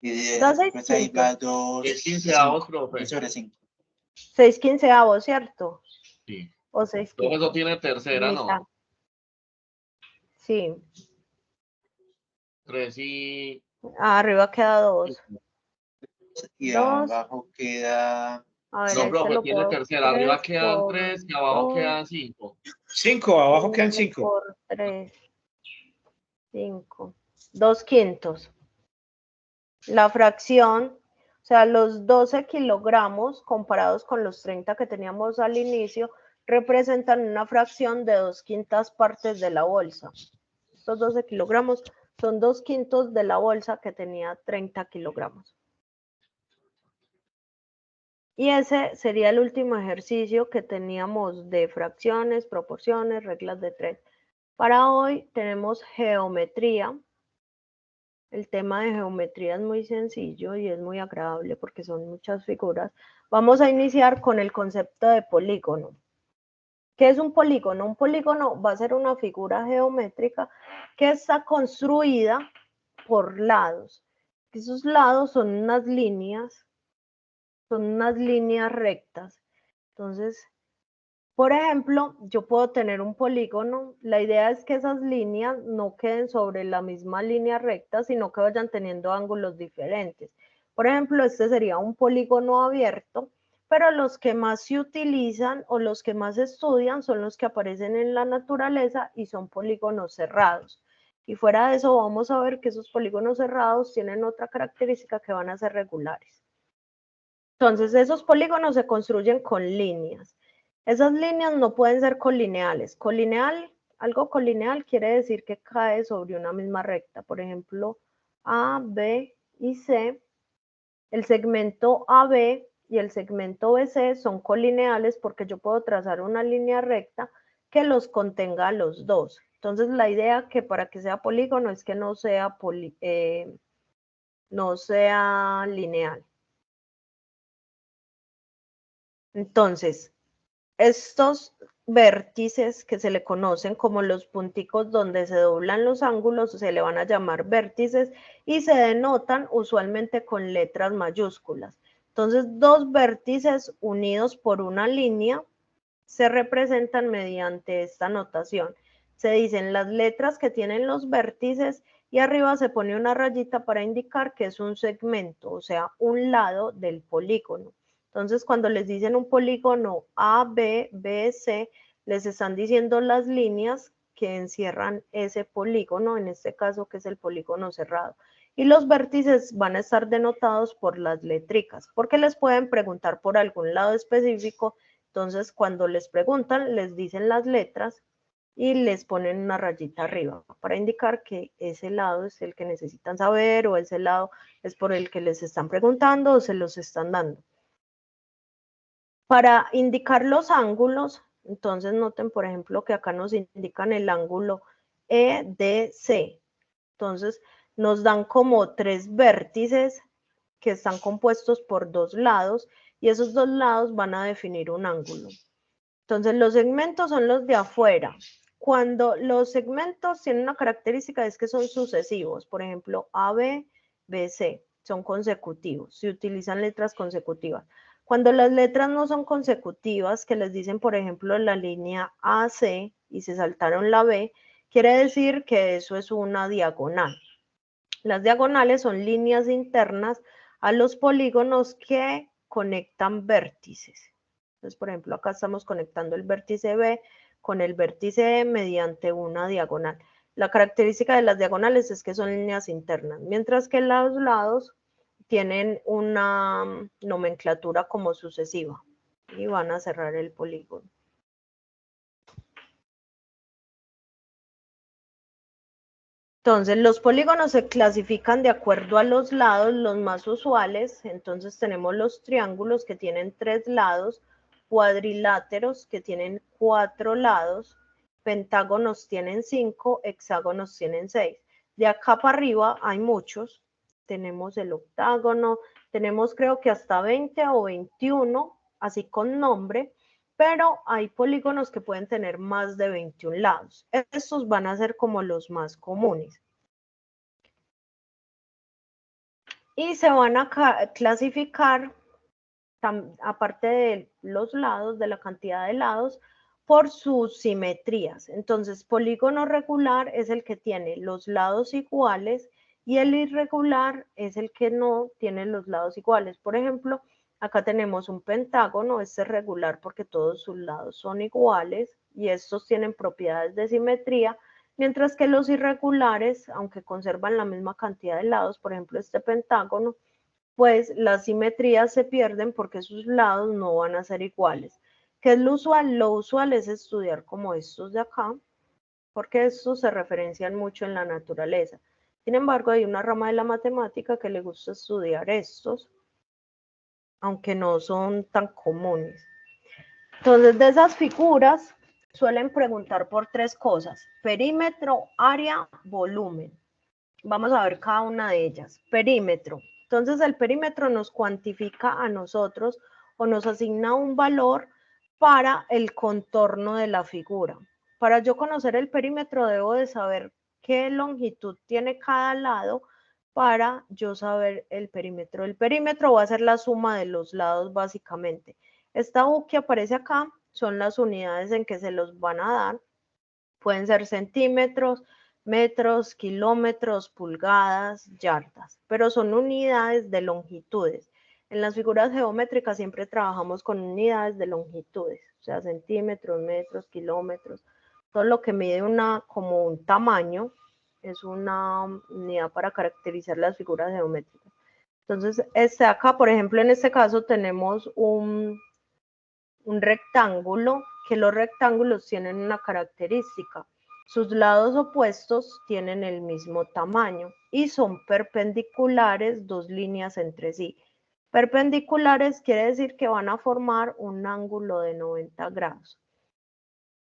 Y Da después ahí 6/5. va 2. 15avos, profe. sobre 5. 6/15, ¿cierto? Sí. O Profe, 6/5. eso tiene tercera, Mitad. ¿no? Sí. 3 y Arriba queda 2. Y 2. abajo queda A ver, no, ahí se profe, lo tiene puedo. tercera. Arriba 3 quedan por 3 y abajo 2, quedan 5. 5, abajo quedan 5 5. por 3. 5. 2/5. La fracción, o sea, los 12 kilogramos comparados con los 30 que teníamos al inicio, representan una fracción de 2/5 partes de la bolsa. Estos 12 kilogramos son 2/5 de la bolsa que tenía 30 kilogramos. Y ese sería el último ejercicio que teníamos de fracciones, proporciones, reglas de 3. Para hoy tenemos geometría. El tema de geometría es muy sencillo y es muy agradable porque son muchas figuras. Vamos a iniciar con el concepto de polígono. ¿Qué es un polígono? Un polígono va a ser una figura geométrica que está construida por lados. Esos lados son unas líneas rectas. Entonces, por ejemplo, yo puedo tener un polígono. La idea es que esas líneas no queden sobre la misma línea recta, sino que vayan teniendo ángulos diferentes. Por ejemplo, este sería un polígono abierto, pero los que más se utilizan o los que más se estudian son los que aparecen en la naturaleza y son polígonos cerrados. Y fuera de eso, vamos a ver que esos polígonos cerrados tienen otra característica, que van a ser regulares. Entonces, esos polígonos se construyen con líneas. Esas líneas no pueden ser colineales. Algo colineal quiere decir que cae sobre una misma recta. Por ejemplo, A, B y C. El segmento AB y el segmento BC son colineales porque yo puedo trazar una línea recta que los contenga a los dos. Entonces, la idea que para que sea polígono es que no sea lineal. Entonces, estos vértices que se le conocen como los punticos donde se doblan los ángulos se le van a llamar vértices y se denotan usualmente con letras mayúsculas. Entonces, dos vértices unidos por una línea se representan mediante esta notación. Se dicen las letras que tienen los vértices y arriba se pone una rayita para indicar que es un segmento, o sea, un lado del polígono. Entonces, cuando les dicen un polígono A, B, B, C, les están diciendo las líneas que encierran ese polígono, en este caso que es el polígono cerrado. Y los vértices van a estar denotados por las letricas, porque les pueden preguntar por algún lado específico. Entonces, cuando les preguntan, les dicen las letras y les ponen una rayita arriba para indicar que ese lado es el que necesitan saber o ese lado es por el que les están preguntando o se los están dando. Para indicar los ángulos, entonces noten, por ejemplo, que acá nos indican el ángulo EDC. Entonces, nos dan como 3 vértices que están compuestos por 2 lados y esos 2 lados van a definir un ángulo. Entonces, los segmentos son los de afuera. Cuando los segmentos tienen una característica es que son sucesivos, por ejemplo, AB, BC, son consecutivos, se utilizan letras consecutivas. Cuando las letras no son consecutivas, que les dicen, por ejemplo, la línea AC y se saltaron la B, quiere decir que eso es una diagonal. Las diagonales son líneas internas a los polígonos que conectan vértices. Entonces, por ejemplo, acá estamos conectando el vértice B con el vértice E mediante una diagonal. La característica de las diagonales es que son líneas internas, mientras que los lados tienen una nomenclatura como sucesiva y van a cerrar el polígono. Entonces, los polígonos se clasifican de acuerdo a los lados, los más usuales. Entonces, tenemos los triángulos que tienen 3 lados, cuadriláteros que tienen 4 lados, pentágonos tienen 5, hexágonos tienen 6. De acá para arriba hay muchos. Tenemos el octágono, tenemos creo que hasta 20 o 21, así con nombre, pero hay polígonos que pueden tener más de 21 lados. Estos van a ser como los más comunes. Y se van a clasificar, aparte de los lados, de la cantidad de lados, por sus simetrías. Entonces, polígono regular es el que tiene los lados iguales y el irregular es el que no tiene los lados iguales. Por ejemplo, acá tenemos un pentágono, este es regular porque todos sus lados son iguales y estos tienen propiedades de simetría, mientras que los irregulares, aunque conservan la misma cantidad de lados, por ejemplo este pentágono, pues las simetrías se pierden porque sus lados no van a ser iguales. ¿Qué es lo usual? Lo usual es estudiar como estos de acá, porque estos se referencian mucho en la naturaleza. Sin embargo, hay una rama de la matemática que le gusta estudiar estos, aunque no son tan comunes. Entonces, de esas figuras suelen preguntar por tres cosas: perímetro, área, volumen. Vamos a ver cada una de ellas. Perímetro. Entonces, el perímetro nos cuantifica a nosotros o nos asigna un valor para el contorno de la figura. Para yo conocer el perímetro, debo de saber qué longitud tiene cada lado para yo saber el perímetro. El perímetro va a ser la suma de los lados básicamente. Esta U que aparece acá son las unidades en que se los van a dar. Pueden ser centímetros, metros, kilómetros, pulgadas, yardas, pero son unidades de longitudes. En las figuras geométricas siempre trabajamos con unidades de longitudes, o sea, centímetros, metros, kilómetros, todo lo que mide como un tamaño es una unidad para caracterizar las figuras geométricas. Entonces, acá, por ejemplo, en este caso tenemos un rectángulo, que los rectángulos tienen una característica. Sus lados opuestos tienen el mismo tamaño y son perpendiculares dos líneas entre sí. Perpendiculares quiere decir que van a formar un ángulo de 90 grados.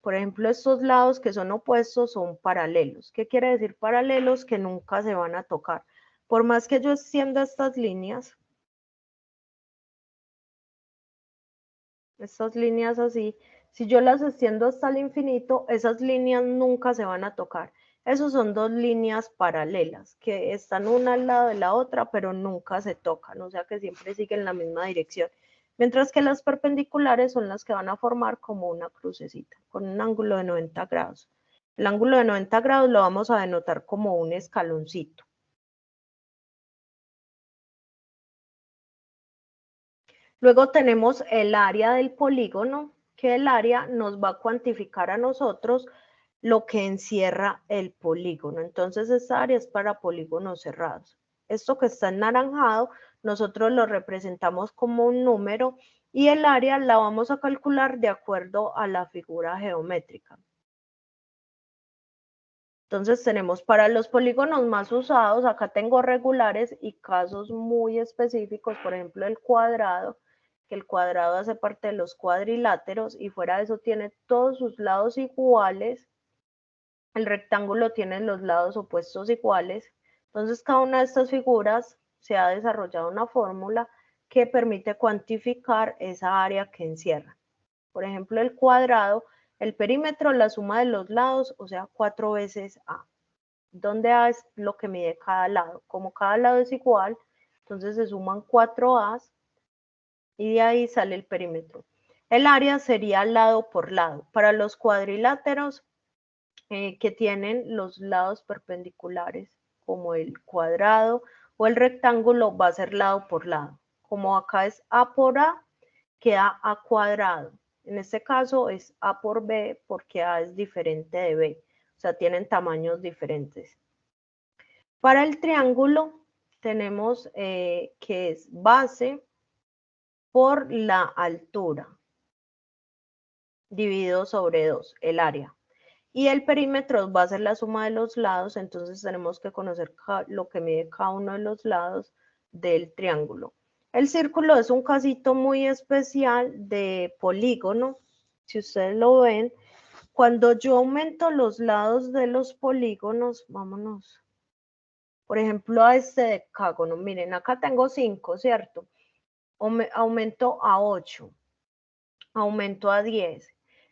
Por ejemplo, estos lados que son opuestos son paralelos. ¿Qué quiere decir paralelos? Que nunca se van a tocar. Por más que yo extienda estas líneas así, si yo las extiendo hasta el infinito, esas líneas nunca se van a tocar. Esos son dos líneas paralelas que están una al lado de la otra, pero nunca se tocan, o sea que siempre siguen la misma dirección. Mientras que las perpendiculares son las que van a formar como una crucecita, con un ángulo de 90 grados. El ángulo de 90 grados lo vamos a denotar como un escaloncito. Luego tenemos el área del polígono, que el área nos va a cuantificar a nosotros lo que encierra el polígono. Entonces, esta área es para polígonos cerrados. Esto que está en naranjado, nosotros lo representamos como un número y el área la vamos a calcular de acuerdo a la figura geométrica. Entonces, tenemos para los polígonos más usados, acá tengo regulares y casos muy específicos, por ejemplo, el cuadrado, que el cuadrado hace parte de los cuadriláteros y fuera de eso tiene todos sus lados iguales. El rectángulo tiene los lados opuestos iguales. Entonces, cada una de estas figuras se ha desarrollado una fórmula que permite cuantificar esa área que encierra. Por ejemplo, el cuadrado, el perímetro, la suma de los lados, o sea, 4 veces A. Donde A es lo que mide cada lado. Como cada lado es igual, entonces se suman 4 A's y de ahí sale el perímetro. El área sería lado por lado. Para los cuadriláteros que tienen los lados perpendiculares, como el cuadrado o el rectángulo, va a ser lado por lado. Como acá es A por A, queda A cuadrado. En este caso es A por B porque A es diferente de B. O sea, tienen tamaños diferentes. Para el triángulo tenemos que es base por la altura, dividido sobre 2, el área. Y el perímetro va a ser la suma de los lados, entonces tenemos que conocer lo que mide cada uno de los lados del triángulo. El círculo es un casito muy especial de polígono. Si ustedes lo ven, cuando yo aumento los lados de los polígonos, vámonos, por ejemplo, a este decágono, miren, acá tengo 5, ¿cierto? Aumento a 8, aumento a 10.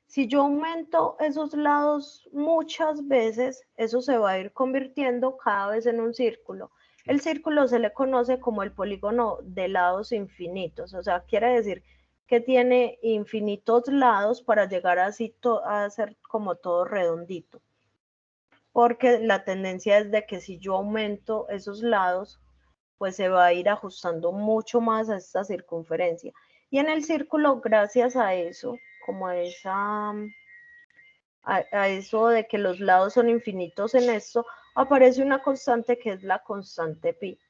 Si yo aumento esos lados muchas veces, eso se va a ir convirtiendo cada vez en un círculo. El círculo se le conoce como el polígono de lados infinitos, o sea, quiere decir que tiene infinitos lados para llegar así a ser como todo redondito. Porque la tendencia es de que si yo aumento esos lados, pues se va a ir ajustando mucho más a esta circunferencia. Y en el círculo, gracias a eso, como a eso de que los lados son infinitos en esto, aparece una constante que es la constante pi.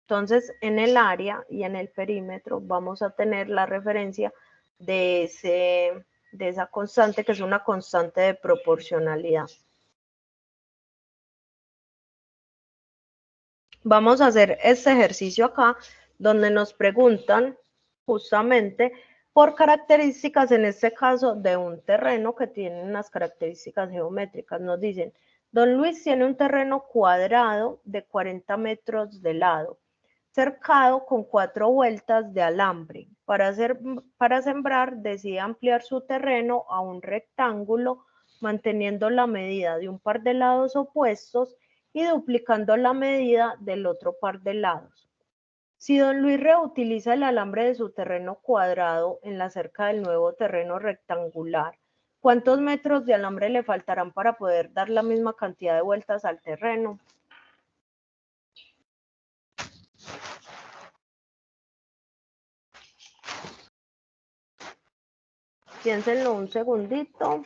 Entonces, en el área y en el perímetro vamos a tener la referencia de esa constante, que es una constante de proporcionalidad. Vamos a hacer este ejercicio acá, donde nos preguntan justamente por características, en este caso, de un terreno que tiene unas características geométricas. Nos dicen, don Luis tiene un terreno cuadrado de 40 metros de lado, cercado con 4 vueltas de alambre. Para sembrar, decide ampliar su terreno a un rectángulo, manteniendo la medida de un par de lados opuestos y duplicando la medida del otro par de lados. Si don Luis reutiliza el alambre de su terreno cuadrado en la cerca del nuevo terreno rectangular, ¿cuántos metros de alambre le faltarán para poder dar la misma cantidad de vueltas al terreno? Piénsenlo un segundito.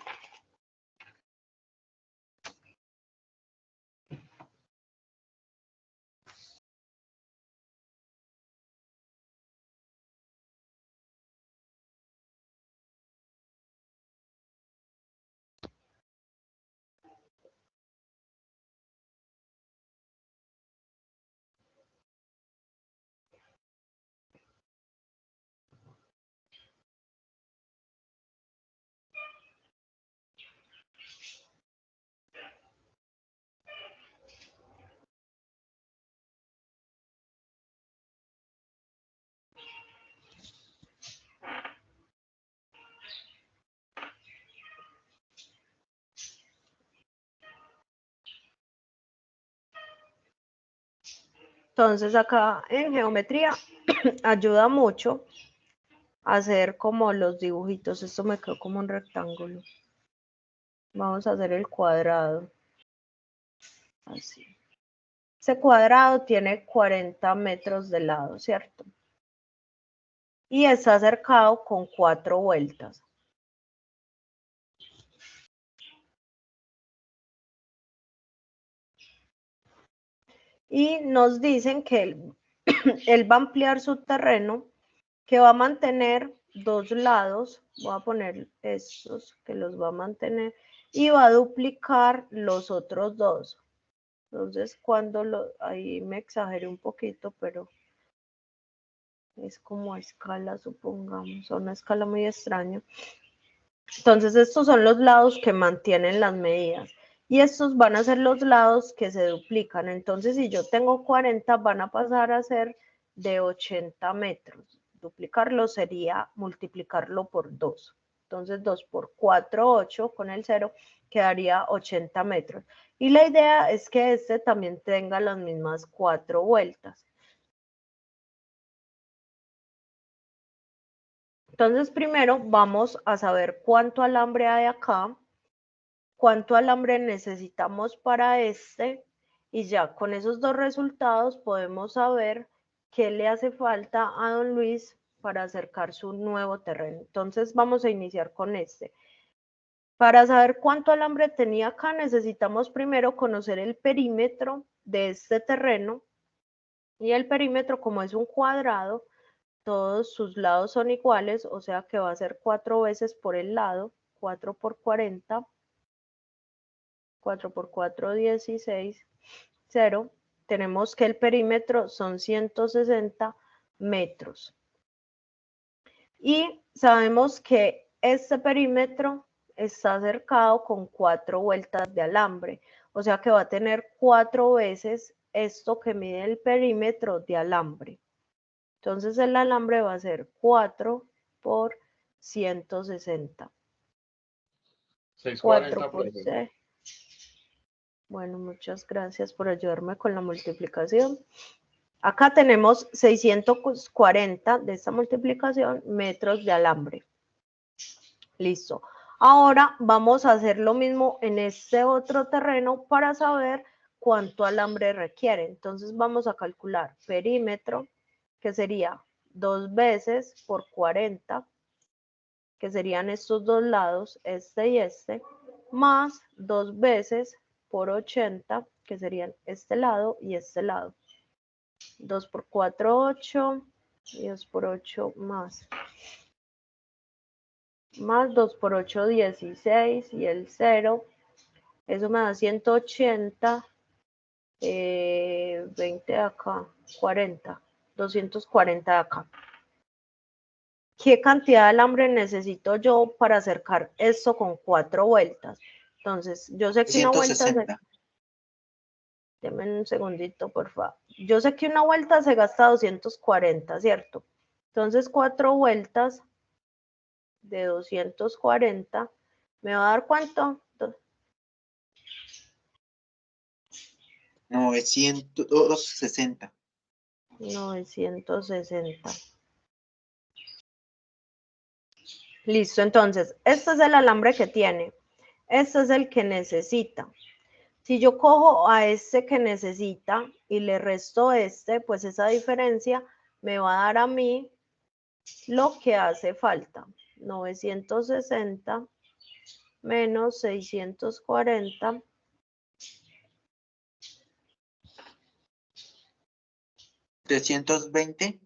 Entonces acá en geometría ayuda mucho a hacer como los dibujitos. Esto me quedó como un rectángulo. Vamos a hacer el cuadrado. Así. Ese cuadrado tiene 40 metros de lado, ¿cierto? Y está cercado con 4 vueltas. Y nos dicen que él va a ampliar su terreno, que va a mantener 2 lados. Voy a poner estos que los va a mantener y va a duplicar los otros 2. Entonces, ahí me exageré un poquito, pero es como a escala, supongamos, a una escala muy extraña. Entonces, estos son los lados que mantienen las medidas. Y estos van a ser los lados que se duplican. Entonces, si yo tengo 40, van a pasar a ser de 80 metros. Duplicarlo sería multiplicarlo por 2. Entonces, 2 por 4, 8, con el 0, quedaría 80 metros. Y la idea es que este también tenga las mismas 4 vueltas. Entonces, primero vamos a saber cuánto alambre hay acá, cuánto alambre necesitamos para este, y ya con esos dos resultados podemos saber qué le hace falta a don Luis para acercar su nuevo terreno. Entonces, vamos a iniciar con este. Para saber cuánto alambre tenía acá, necesitamos primero conocer el perímetro de este terreno. Y el perímetro, como es un cuadrado, todos sus lados son iguales, o sea que va a ser 4 veces por el lado, 4 por 40, 4 por 4, 16, 0. Tenemos que el perímetro son 160 metros. Y sabemos que este perímetro está cercado con 4 vueltas de alambre, o sea que va a tener 4 veces esto que mide el perímetro de alambre. Entonces el alambre va a ser 4 por 160. 4 por 6. Bueno, muchas gracias por ayudarme con la multiplicación. Acá tenemos 640 de esta multiplicación metros de alambre. Listo. Ahora vamos a hacer lo mismo en este otro terreno para saber cuánto alambre requiere. Entonces vamos a calcular perímetro, que sería 2 veces por 40, que serían estos dos lados, este y este, más 2 veces por 80, que serían este lado y este lado. 2 por 4, 8, y 2 por 8 más 2 por 8, 16, y el 0, eso me da 180, 20 de acá, 40, 240 de acá. ¿Qué cantidad de alambre necesito yo para acercar esto con 4 vueltas? Entonces, yo sé que una vuelta... 160. Deme un segundito, por favor. Yo sé que una vuelta se gasta 240, ¿cierto? Entonces, 4 vueltas de 240, ¿me va a dar cuánto? 960. 960. Listo, entonces, este es el alambre que tiene. Este es el que necesita. Si yo cojo a este que necesita y le resto este, pues esa diferencia me va a dar a mí lo que hace falta. 960 menos 640. 320.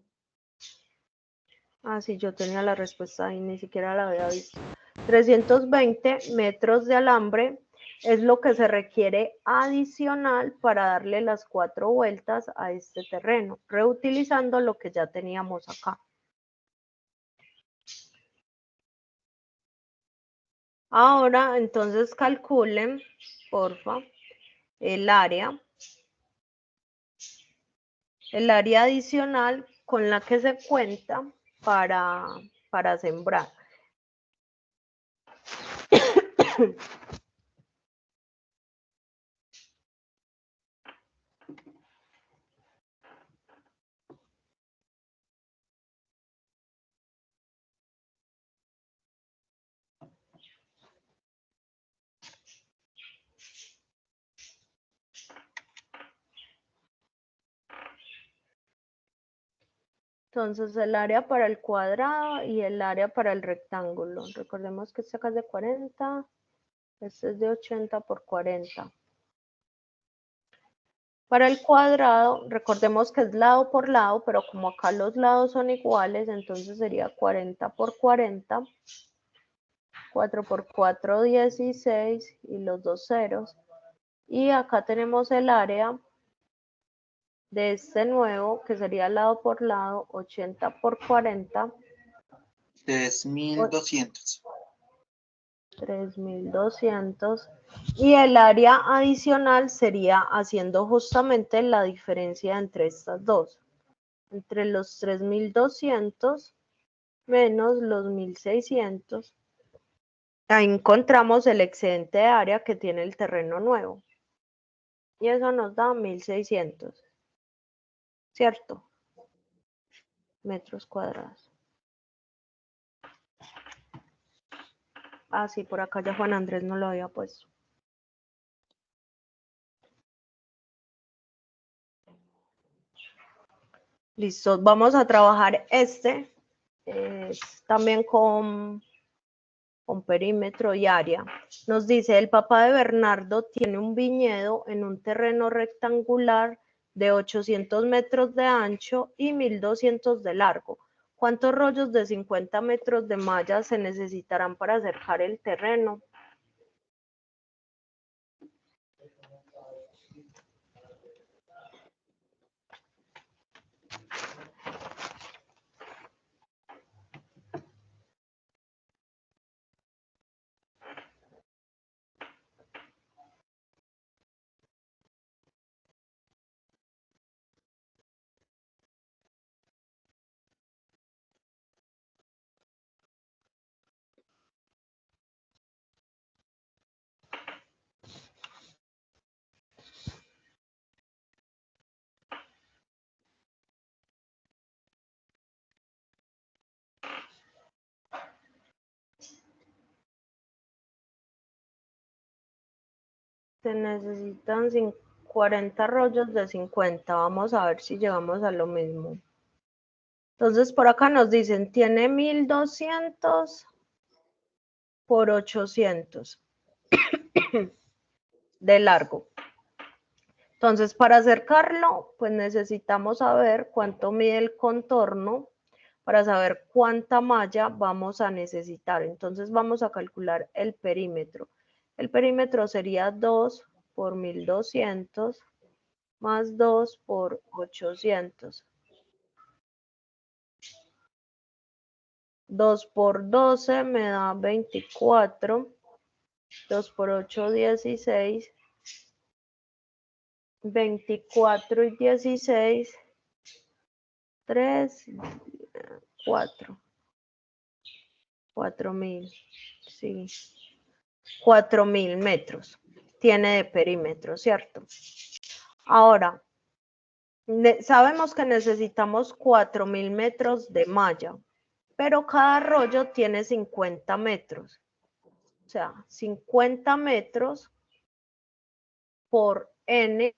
Ah, sí, yo tenía la respuesta ahí, ni siquiera la había visto. 320 metros de alambre es lo que se requiere adicional para darle las 4 vueltas a este terreno, reutilizando lo que ya teníamos acá. Ahora, entonces calculen, porfa, el área adicional con la que se cuenta para sembrar. Entonces, el área para el cuadrado y el área para el rectángulo. Recordemos que este acá es de 40, este es de 80 por 40. Para el cuadrado, recordemos que es lado por lado, pero como acá los lados son iguales, entonces sería 40 por 40, 4 por 4, 16, y los dos ceros. Y acá tenemos el área de este nuevo, que sería lado por lado, 80 por 40. 3200. 3200, y el área adicional sería haciendo justamente la diferencia entre estas dos, entre los 3200 menos los 1600. Ahí encontramos el excedente de área que tiene el terreno nuevo, y eso nos da 1600, ¿cierto? Metros cuadrados. Ah, sí, por acá ya Juan Andrés no lo había puesto. Listo, vamos a trabajar también con perímetro y área. Nos dice, el papá de Bernardo tiene un viñedo en un terreno rectangular de 800 metros de ancho y 1200 de largo. ¿Cuántos rollos de 50 metros de malla se necesitarán para acercar el terreno? Se necesitan 40 rollos de 50. Vamos a ver si llegamos a lo mismo. Entonces, por acá nos dicen, tiene 1200 por 800 de largo. Entonces, para acercarlo, pues necesitamos saber cuánto mide el contorno para saber cuánta malla vamos a necesitar. Entonces, vamos a calcular el perímetro. El perímetro sería 2 por 1200 más 2 por 800. 2 por 12 me da 24. 2 por 8, 16. 24 y 16. 3, 4. 4000. Sí. 4000 metros. Tiene de perímetro, ¿cierto? Ahora, sabemos que necesitamos 4000 metros de malla, pero cada rollo tiene 50 metros. O sea, 50 metros por N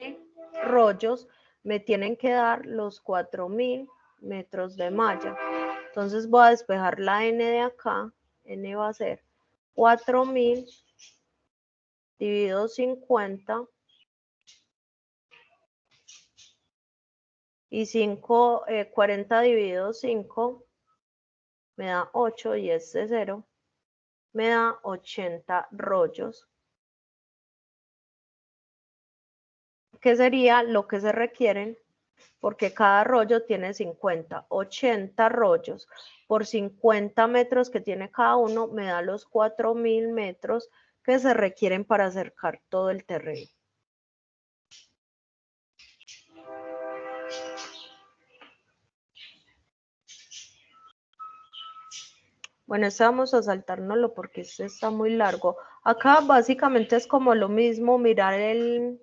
rollos me tienen que dar los 4000 metros de malla. Entonces voy a despejar la N de acá. N va a ser 4000 dividido 50 y 40 dividido 5 me da 8 y este 0 me da 80 rollos, que sería lo que se requieren porque cada rollo tiene 50, 80 rollos por 50 metros que tiene cada uno me da los 4000 metros que se requieren para acercar todo el terreno. Bueno, este vamos a saltárnoslo porque este está muy largo. Acá básicamente es como lo mismo, mirar el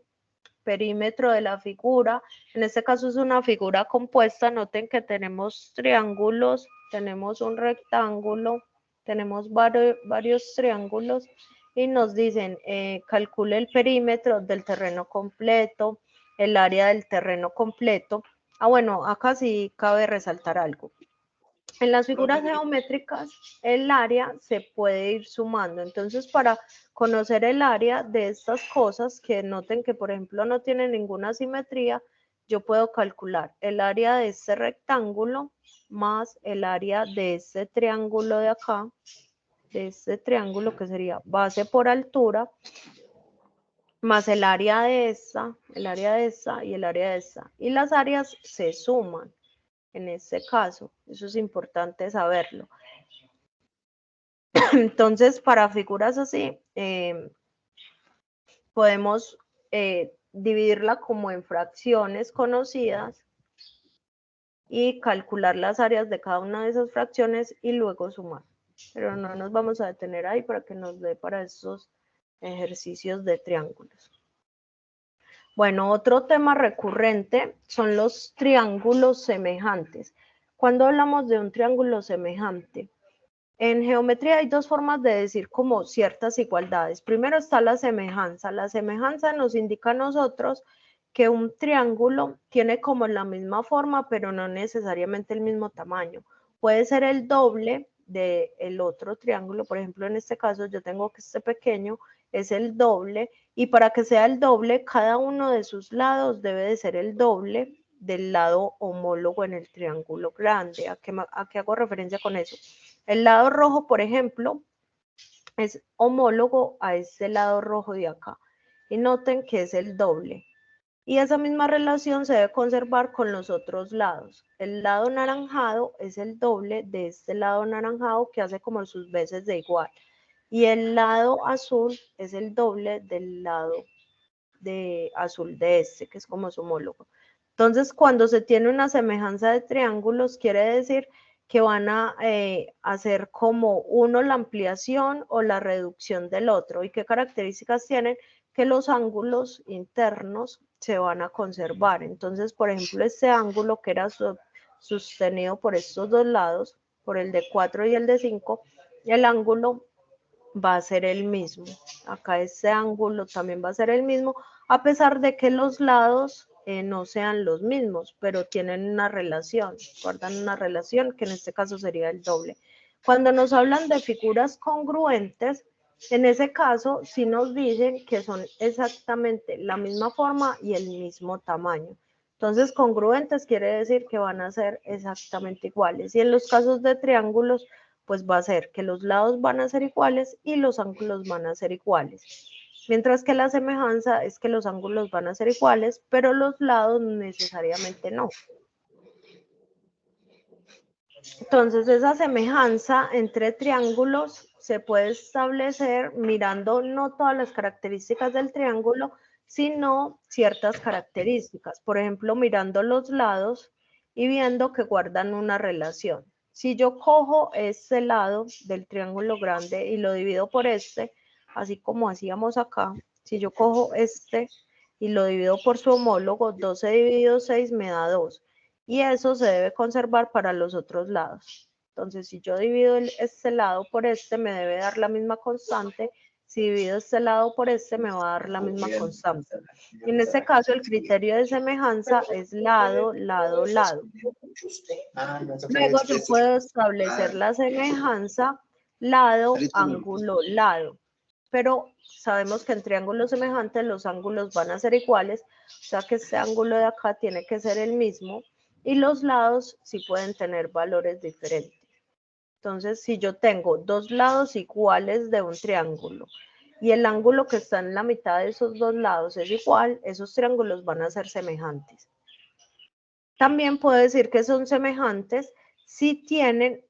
perímetro de la figura. En este caso es una figura compuesta. Noten que tenemos triángulos, tenemos un rectángulo, tenemos varios triángulos y nos dicen calcule el perímetro del terreno completo, el área del terreno completo. Bueno, acá sí cabe resaltar algo. En las figuras geométricas, el área se puede ir sumando. Entonces, para conocer el área de estas cosas, que noten que, por ejemplo, no tienen ninguna simetría, yo puedo calcular el área de este rectángulo más el área de este triángulo de acá, de este triángulo que sería base por altura, más el área de esta, el área de esta y el área de esta. Y las áreas se suman. En este caso, eso es importante saberlo. Entonces, para figuras así, podemos dividirla como en fracciones conocidas y calcular las áreas de cada una de esas fracciones y luego sumar. Pero no nos vamos a detener ahí para que nos dé para estos ejercicios de triángulos. Bueno, otro tema recurrente son los triángulos semejantes. Cuando hablamos de un triángulo semejante, en geometría hay dos formas de decir como ciertas igualdades. Primero está la semejanza. La semejanza nos indica a nosotros que un triángulo tiene como la misma forma, pero no necesariamente el mismo tamaño. Puede ser el doble del otro triángulo. Por ejemplo, en este caso yo tengo que este pequeño es el doble y para que sea el doble, cada uno de sus lados debe de ser el doble del lado homólogo en el triángulo grande. ¿A qué hago referencia con eso? El lado rojo, por ejemplo, es homólogo a este lado rojo de acá. Y noten que es el doble. Y esa misma relación se debe conservar con los otros lados. El lado naranjado es el doble de este lado naranjado que hace como sus veces de igual. Y el lado azul es el doble del lado de azul de este, que es como su homólogo. Entonces, cuando se tiene una semejanza de triángulos, quiere decir que van a hacer como uno la ampliación o la reducción del otro. ¿Y qué características tienen? Que los ángulos internos se van a conservar. Entonces, por ejemplo, este ángulo que era sostenido por estos dos lados, por el de 4 y el de 5, el ángulo va a ser el mismo. Acá este ángulo también va a ser el mismo, a pesar de que los lados no sean los mismos, pero tienen una relación, guardan una relación que en este caso sería el doble. Cuando nos hablan de figuras congruentes, en ese caso sí nos dicen que son exactamente la misma forma y el mismo tamaño. Entonces, congruentes quiere decir que van a ser exactamente iguales. Y en los casos de triángulos, pues va a ser que los lados van a ser iguales y los ángulos van a ser iguales. Mientras que la semejanza es que los ángulos van a ser iguales, pero los lados necesariamente no. Entonces, esa semejanza entre triángulos se puede establecer mirando no todas las características del triángulo, sino ciertas características. Por ejemplo, mirando los lados y viendo que guardan una relación. Si yo cojo este lado del triángulo grande y lo divido por este, así como hacíamos acá, si yo cojo este y lo divido por su homólogo, 12 dividido 6 me da 2. Y eso se debe conservar para los otros lados. Entonces, si yo divido este lado por este, me debe dar la misma constante. Si divido este lado por este, me va a dar la misma constante. Y en este caso, el criterio de semejanza es lado, lado, lado. Luego yo puedo establecer la semejanza lado, ángulo, lado. Pero sabemos que en triángulos semejantes los ángulos van a ser iguales, o sea que este ángulo de acá tiene que ser el mismo y los lados sí pueden tener valores diferentes. Entonces, si yo tengo dos lados iguales de un triángulo y el ángulo que está en la mitad de esos dos lados es igual, esos triángulos van a ser semejantes. También puedo decir que son semejantes si tienen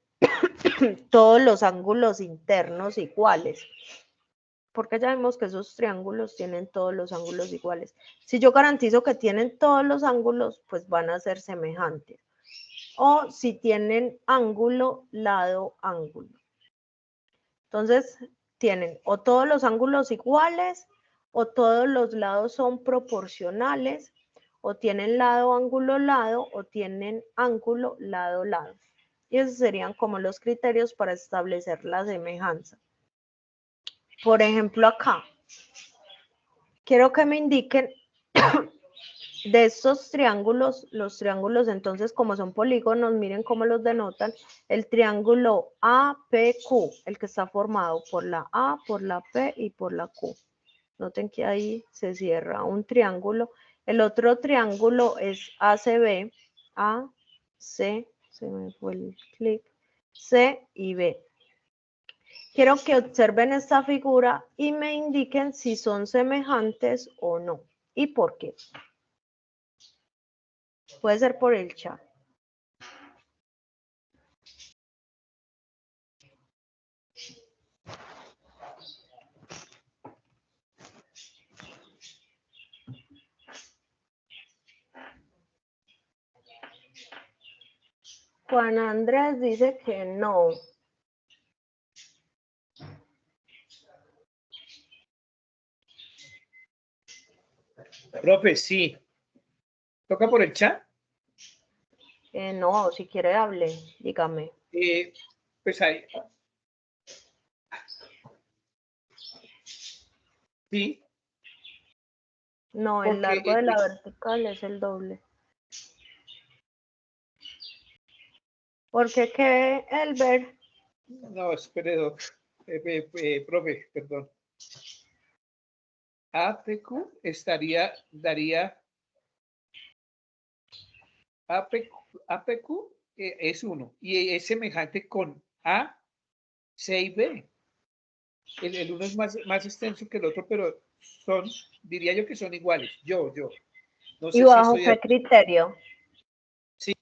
todos los ángulos internos iguales, porque ya vemos que esos triángulos tienen todos los ángulos iguales. Si yo garantizo que tienen todos los ángulos, pues van a ser semejantes. O si tienen ángulo, lado, ángulo. Entonces, tienen o todos los ángulos iguales, o todos los lados son proporcionales, o tienen lado, ángulo, lado, o tienen ángulo, lado, lado. Y esos serían como los criterios para establecer la semejanza. Por ejemplo, acá, quiero que me indiquen de estos triángulos, los triángulos entonces como son polígonos, miren cómo los denotan, el triángulo APQ, el que está formado por la A, por la P y por la Q. Noten que ahí se cierra un triángulo. El otro triángulo es ACB, A, C, se me fue el clic, C y B. Quiero que observen esta figura y me indiquen si son semejantes o no. ¿Y por qué? Puede ser por el chat. Juan Andrés dice que no. Profe, sí. ¿Toca por el chat? No, si quiere hable, dígame. Pues ahí. Sí. No, el largo de la vertical es el doble. ¿Por qué qué, Elber? No, espere, profe, perdón. APQ daría APQ es 1 y es semejante con A, C y B. El uno es más extenso que el otro, pero diría yo que son iguales. Yo. No sé ¿Y bajo qué criterio? Sí.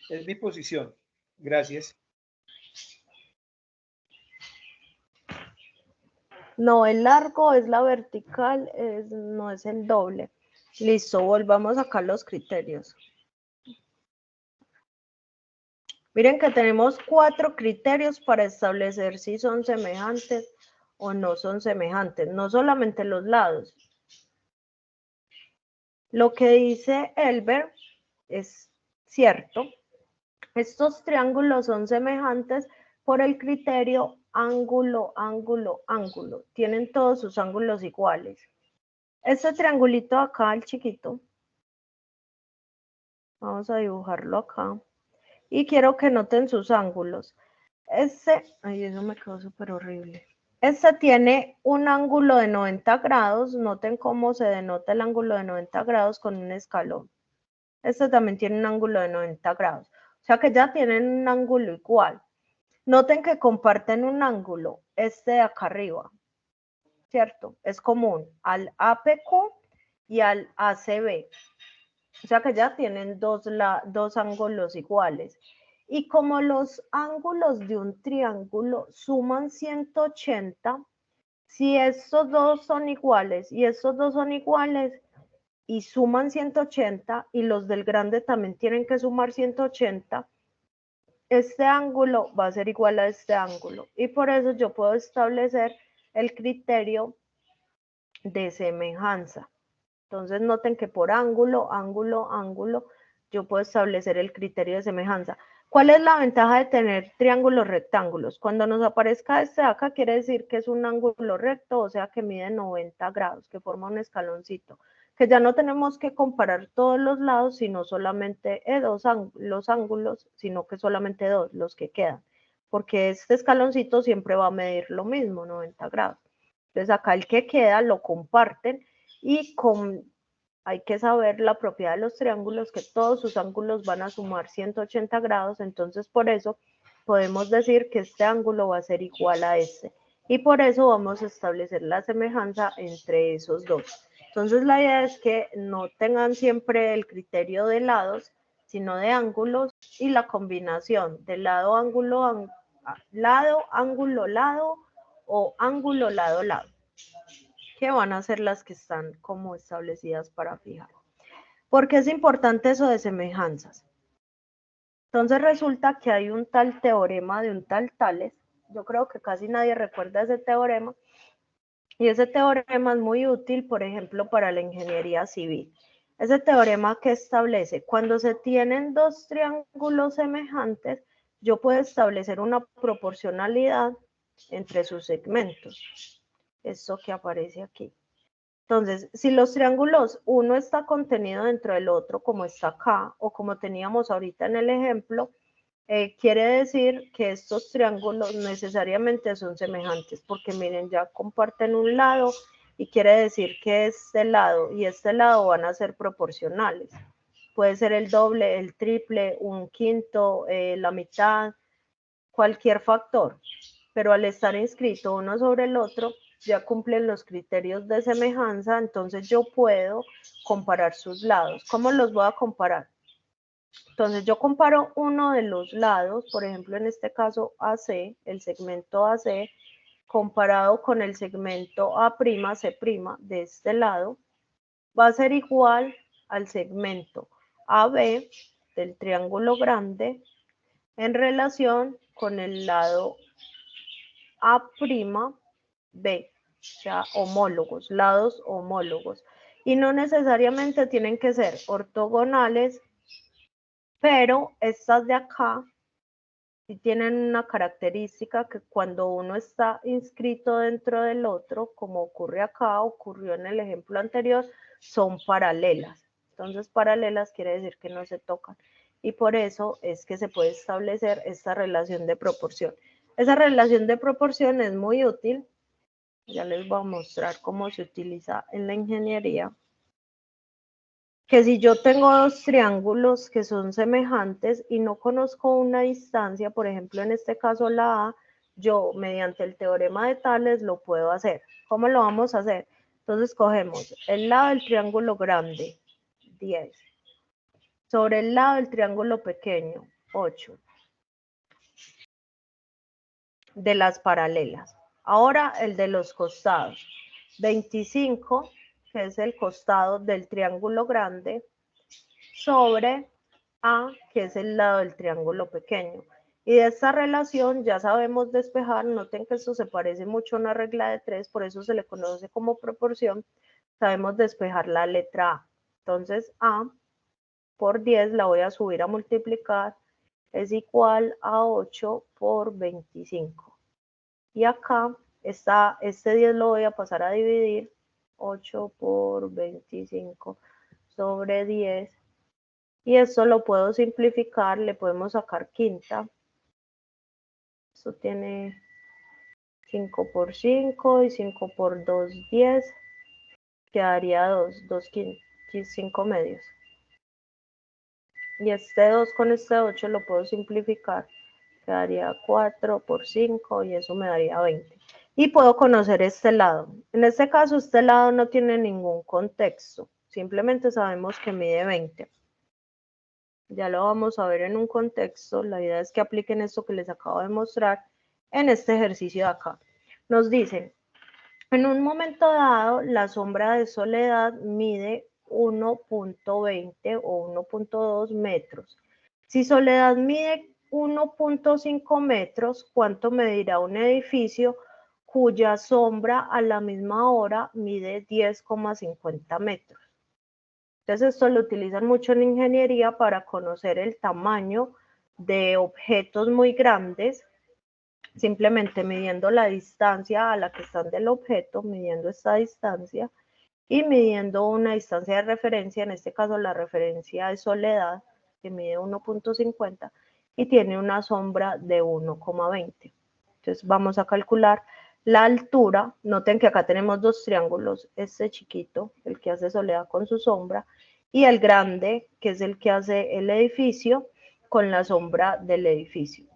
Es mi posición. Gracias. No, el largo es la vertical, no es el doble. Listo, volvamos acá a los criterios. Miren que tenemos 4 criterios para establecer si son semejantes o no son semejantes, no solamente los lados. Lo que dice Elber es cierto. Estos triángulos son semejantes por el criterio ángulo, ángulo, ángulo. Tienen todos sus ángulos iguales. Este triangulito acá, el chiquito, vamos a dibujarlo acá. Y quiero que noten sus ángulos. Ay, eso me quedó súper horrible. Este tiene un ángulo de 90 grados. Noten cómo se denota el ángulo de 90 grados con un escalón. Este también tiene un ángulo de 90 grados. O sea que ya tienen un ángulo igual. Noten que comparten un ángulo, este de acá arriba, ¿cierto? Es común al APQ y al ACB. O sea que ya tienen dos ángulos iguales. Y como los ángulos de un triángulo suman 180, si estos dos son iguales y estos dos son iguales y suman 180 y los del grande también tienen que sumar 180, este ángulo va a ser igual a este ángulo. Y por eso yo puedo establecer el criterio de semejanza. Entonces noten que por ángulo, ángulo, ángulo, yo puedo establecer el criterio de semejanza. ¿Cuál es la ventaja de tener triángulos rectángulos? Cuando nos aparezca este de acá, quiere decir que es un ángulo recto, o sea que mide 90 grados, que forma un escaloncito. Que ya no tenemos que comparar todos los lados, sino solamente los ángulos, sino que solamente dos, los que quedan. Porque este escaloncito siempre va a medir lo mismo, 90 grados. Entonces acá el que queda lo comparten y hay que saber la propiedad de los triángulos, que todos sus ángulos van a sumar 180 grados, entonces por eso podemos decir que este ángulo va a ser igual a este. Y por eso vamos a establecer la semejanza entre esos dos. Entonces la idea es que no tengan siempre el criterio de lados, sino de ángulos y la combinación de lado, ángulo, lado, ángulo, lado o ángulo, lado, lado, que van a ser las que están como establecidas para fijar. ¿Por qué es importante eso de semejanzas? Entonces resulta que hay un tal teorema de un tal Tales. Yo creo que casi nadie recuerda ese teorema. Y ese teorema es muy útil, por ejemplo, para la ingeniería civil. Ese teorema que establece, cuando se tienen dos triángulos semejantes, yo puedo establecer una proporcionalidad entre sus segmentos. Esto que aparece aquí. Entonces, si los triángulos, uno está contenido dentro del otro, como está acá, o como teníamos ahorita en el ejemplo, quiere decir que estos triángulos necesariamente son semejantes, porque miren, ya comparten un lado, y quiere decir que este lado y este lado van a ser proporcionales. Puede ser el doble, el triple, un quinto, la mitad, cualquier factor, pero al estar inscrito uno sobre el otro, ya cumplen los criterios de semejanza, entonces yo puedo comparar sus lados. ¿Cómo los voy a comparar? Entonces yo comparo uno de los lados, por ejemplo en este caso AC, el segmento AC, comparado con el segmento A'C' de este lado, va a ser igual al segmento AB del triángulo grande en relación con el lado A'B, o sea, homólogos, lados homólogos. Y no necesariamente tienen que ser ortogonales, pero estas de acá sí tienen una característica que cuando uno está inscrito dentro del otro, como ocurre acá, ocurrió en el ejemplo anterior, son paralelas. Entonces, paralelas quiere decir que no se tocan. Y por eso es que se puede establecer esta relación de proporción. Esa relación de proporción es muy útil. Ya les voy a mostrar cómo se utiliza en la ingeniería. Que si yo tengo dos triángulos que son semejantes y no conozco una distancia, por ejemplo en este caso la A, yo mediante el teorema de Tales lo puedo hacer. ¿Cómo lo vamos a hacer? Entonces cogemos el lado del triángulo grande, 10, sobre el lado del triángulo pequeño, 8, de las paralelas. Ahora el de los costados, 25, que es el costado del triángulo grande, sobre A, que es el lado del triángulo pequeño. Y de esta relación ya sabemos despejar. Noten que esto se parece mucho a una regla de 3, por eso se le conoce como proporción. Sabemos despejar la letra A. Entonces A por 10 la voy a subir a multiplicar es igual a 8 por 25. Y acá este 10 lo voy a pasar a dividir. 8 por 25 sobre 10. Y esto lo puedo simplificar, le podemos sacar quinta. Esto tiene 5 por 5 y 5 por 2, 10. Quedaría 2 5 medios. Y este 2 con este 8 lo puedo simplificar. Quedaría 4 por 5 y eso me daría 20. Y puedo conocer este lado. En este caso, este lado no tiene ningún contexto. Simplemente sabemos que mide 20. Ya lo vamos a ver en un contexto. La idea es que apliquen esto que les acabo de mostrar en este ejercicio de acá. Nos dicen, en un momento dado, la sombra de Soledad mide 1.20 o 1.2 metros. Si Soledad mide 1.5 metros, ¿cuánto medirá un edificio cuya sombra a la misma hora mide 10,50 metros? Entonces esto lo utilizan mucho en ingeniería para conocer el tamaño de objetos muy grandes, simplemente midiendo la distancia a la que están del objeto, midiendo esta distancia y midiendo una distancia de referencia, en este caso la referencia de Soledad, que mide 1.50 y tiene una sombra de 1,20. Entonces vamos a calcular la altura. Noten que acá tenemos dos triángulos, este chiquito, el que hace Soledad con su sombra, y el grande, que es el que hace el edificio con la sombra del edificio.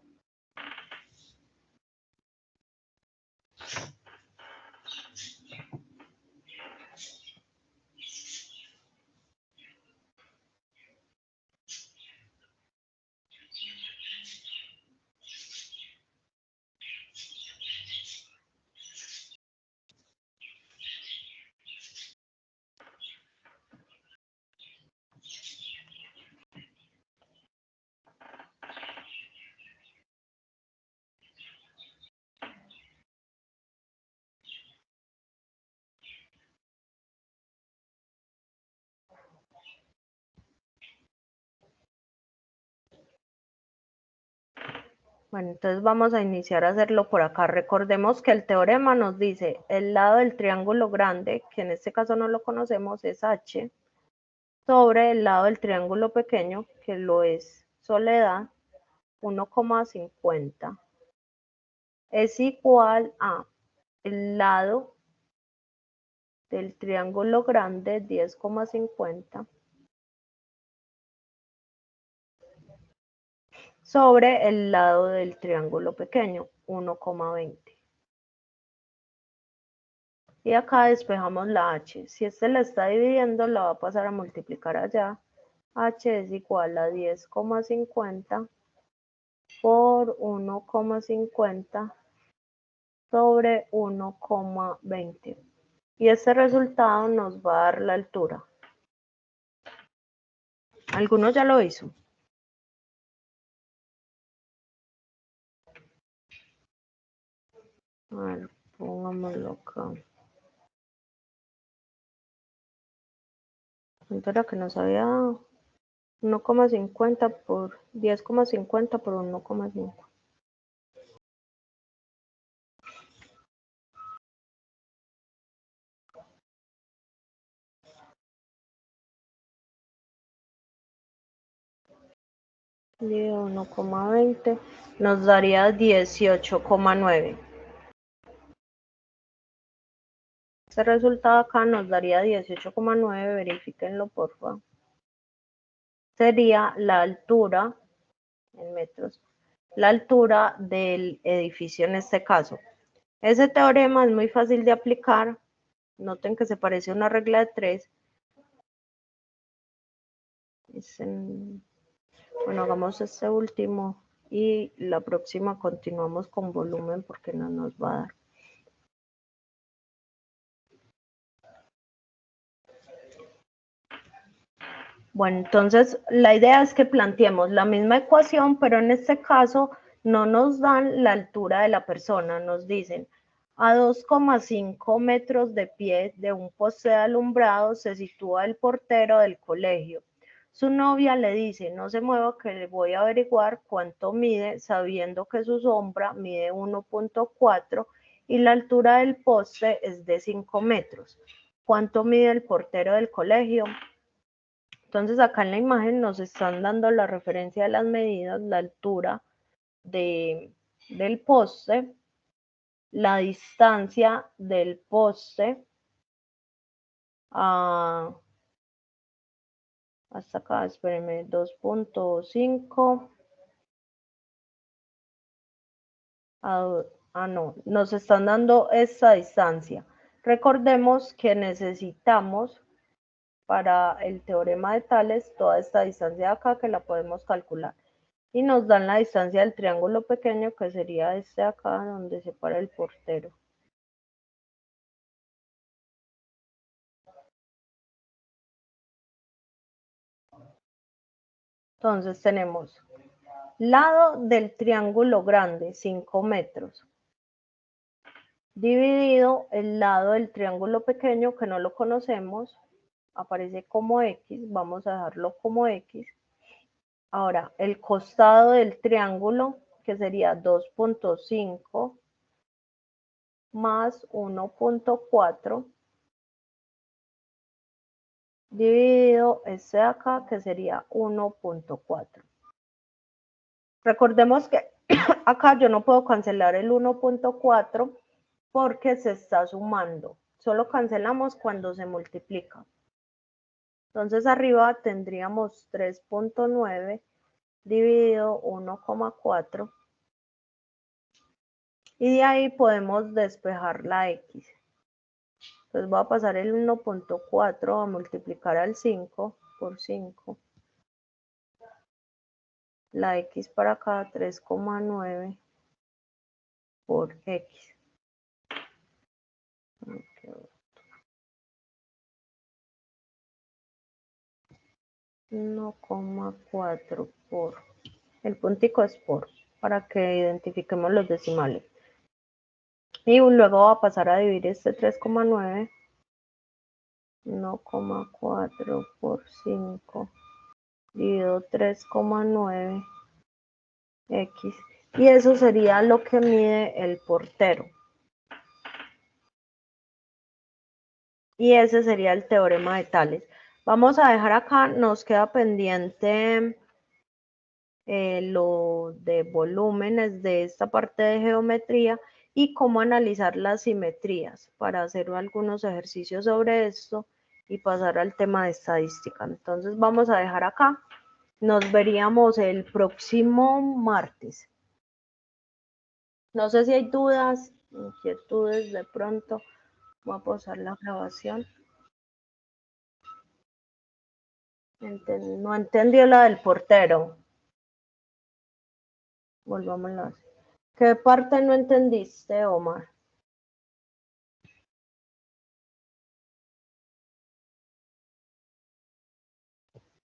Bueno, entonces vamos a iniciar a hacerlo por acá. Recordemos que el teorema nos dice el lado del triángulo grande, que en este caso no lo conocemos, es H, sobre el lado del triángulo pequeño, que lo es Soledad, 1,50. Es igual a el lado del triángulo grande, 10,50. Sobre el lado del triángulo pequeño, 1,20. Y acá despejamos la h. Si este la está dividiendo, la va a pasar a multiplicar allá. H es igual a 10,50 por 1,50 sobre 1,20. Y este resultado nos va a dar la altura. ¿Alguno ya lo hizo? A ver, pongámoslo acá. ¿Cuánto era que nos había dado? 1,50 por 10,50 por 1,5. De 1,20 nos daría 18,9. Este resultado acá nos daría 18,9, verifíquenlo por favor. Sería la altura, en metros, la altura del edificio en este caso. Ese teorema es muy fácil de aplicar. Noten que se parece a una regla de 3. Bueno, hagamos este último y la próxima continuamos con volumen porque no nos va a dar. Bueno, entonces la idea es que planteemos la misma ecuación, pero en este caso no nos dan la altura de la persona, nos dicen a 2,5 metros de pie de un poste de alumbrado se sitúa el portero del colegio. Su novia le dice, no se mueva que le voy a averiguar cuánto mide, sabiendo que su sombra mide 1.4 y la altura del poste es de 5 metros. ¿Cuánto mide el portero del colegio? Entonces acá en la imagen nos están dando la referencia de las medidas, la altura del poste, la distancia del poste hasta acá, espérenme, 2.5. No, nos están dando esta distancia. Recordemos que necesitamos para el teorema de Tales toda esta distancia de acá que la podemos calcular. Y nos dan la distancia del triángulo pequeño que sería este de acá donde se para el portero. Entonces tenemos lado del triángulo grande, 5 metros, dividido el lado del triángulo pequeño que no lo conocemos, aparece como X, vamos a dejarlo como X. Ahora, el costado del triángulo, que sería 2.5 más 1.4, dividido este de acá, que sería 1.4. Recordemos que acá yo no puedo cancelar el 1.4 porque se está sumando. Solo cancelamos cuando se multiplica. Entonces arriba tendríamos 3.9 dividido 1,4. Y de ahí podemos despejar la X. Entonces voy a pasar el 1.4 a multiplicar al 5 por 5. La X para acá, 3,9 por X. 1,4 por, el puntico es por, para que identifiquemos los decimales. Y luego va a pasar a dividir este 3,9, 1,4 por 5, dividido 3,9 X. Y eso sería lo que mide el portero. Y ese sería el teorema de Tales. Vamos a dejar acá, nos queda pendiente lo de volúmenes de esta parte de geometría y cómo analizar las simetrías para hacer algunos ejercicios sobre esto y pasar al tema de estadística. Entonces vamos a dejar acá. Nos veríamos el próximo martes. No sé si hay dudas, inquietudes de pronto. Voy a pausar la grabación. No entendió la del portero. Volvámoslo. ¿Qué parte no entendiste, Omar?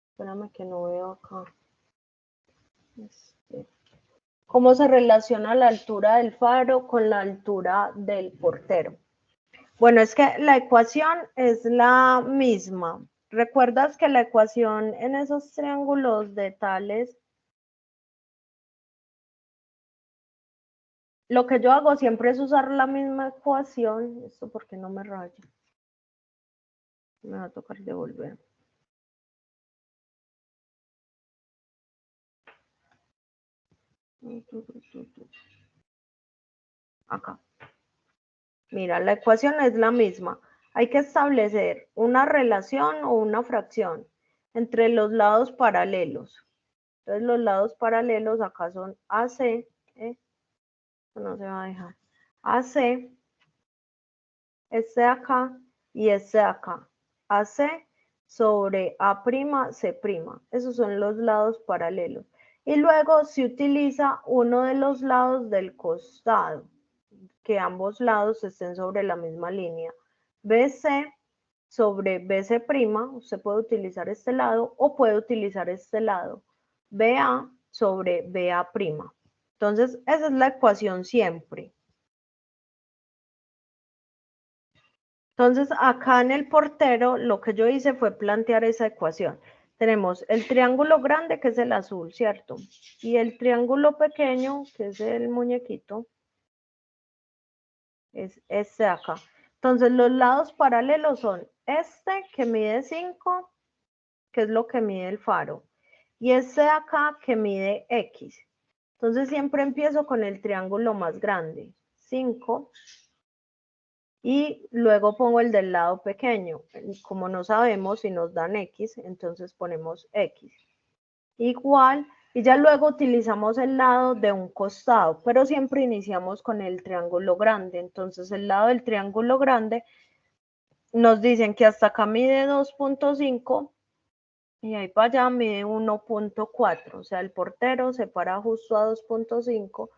Espérame que no veo acá. ¿Cómo se relaciona la altura del faro con la altura del portero? Bueno, es que la ecuación es la misma. ¿Recuerdas que la ecuación en esos triángulos de Tales? Lo que yo hago siempre es usar la misma ecuación. Esto porque no me raya. Me va a tocar devolver. Acá. Mira, la ecuación es la misma. Hay que establecer una relación o una fracción entre los lados paralelos. Entonces los lados paralelos acá son AC, no se va a dejar, AC, este de acá y este de acá. AC sobre A'C'. Esos son los lados paralelos. Y luego se utiliza uno de los lados del costado, que ambos lados estén sobre la misma línea. BC sobre BC', usted puede utilizar este lado o puede utilizar este lado. BA sobre BA'. Entonces, esa es la ecuación siempre. Entonces, acá en el portero, lo que yo hice fue plantear esa ecuación. tenemos el triángulo grande, que es el azul, ¿cierto? Y el triángulo pequeño, que es el muñequito, es este de acá. Entonces, los lados paralelos son este, que mide 5, que es lo que mide el faro, y este de acá, que mide X. Entonces, siempre empiezo con el triángulo más grande, 5, y luego pongo el del lado pequeño. Como no sabemos si nos dan X, entonces ponemos X. Igual, y ya luego utilizamos el lado de un costado, pero siempre iniciamos con el triángulo grande. Entonces, el lado del triángulo grande nos dicen que hasta acá mide 2.5 y ahí para allá mide 1.4. O sea, el portero se para justo a 2.5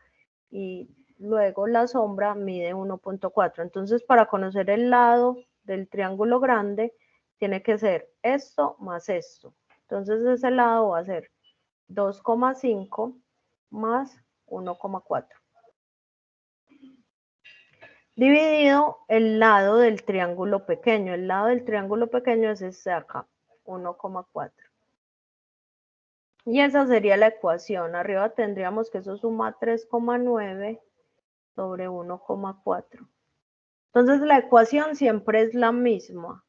y luego la sombra mide 1.4. Entonces, para conocer el lado del triángulo grande, tiene que ser esto más esto. Entonces, ese lado va a ser 2,5 más 1,4. Dividido el lado del triángulo pequeño. El lado del triángulo pequeño es este de acá, 1,4. Y esa sería la ecuación. Arriba tendríamos que eso suma 3,9 sobre 1,4. Entonces la ecuación siempre es la misma.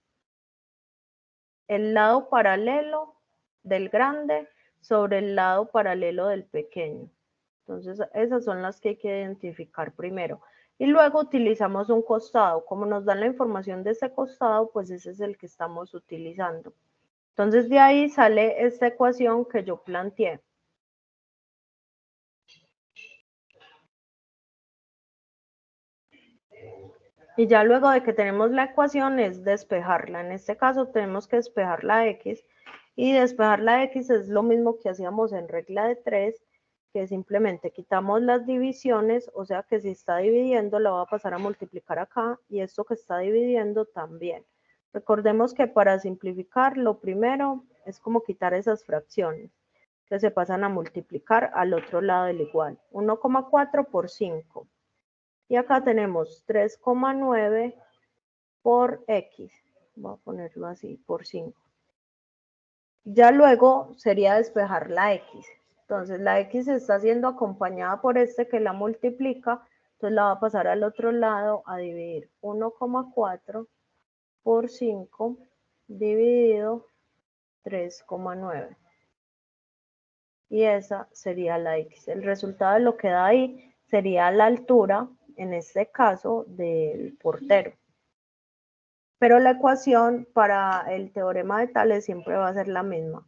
El lado paralelo del grande sobre el lado paralelo del pequeño. Entonces esas son las que hay que identificar primero. Y luego utilizamos un costado. Como nos dan la información de ese costado, pues ese es el que estamos utilizando. Entonces de ahí sale esta ecuación que yo planteé. Y ya luego de que tenemos la ecuación es despejarla. En este caso tenemos que despejar la X. Y despejar la X es lo mismo que hacíamos en regla de 3, que simplemente quitamos las divisiones, o sea que si está dividiendo la va a pasar a multiplicar acá y esto que está dividiendo también. Recordemos que para simplificar lo primero es como quitar esas fracciones que se pasan a multiplicar al otro lado del igual. 1,4 por 5. Y acá tenemos 3,9 por X. Voy a ponerlo así, por 5. Ya luego sería despejar la X. Entonces la X está siendo acompañada por este que la multiplica. Entonces la va a pasar al otro lado a dividir 1,4 por 5 dividido 3,9. Y esa sería la X. El resultado de lo que da ahí sería la altura, en este caso, del portero. Pero la ecuación para el teorema de Tales siempre va a ser la misma.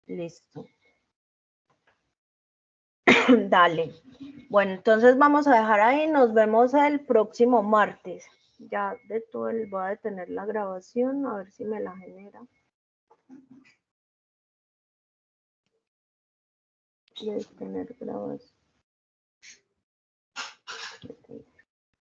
Listo. Dale. Bueno, entonces vamos a dejar ahí. Nos vemos el próximo martes. Ya de todo voy a detener la grabación, a ver si me la genera. Detener grabación.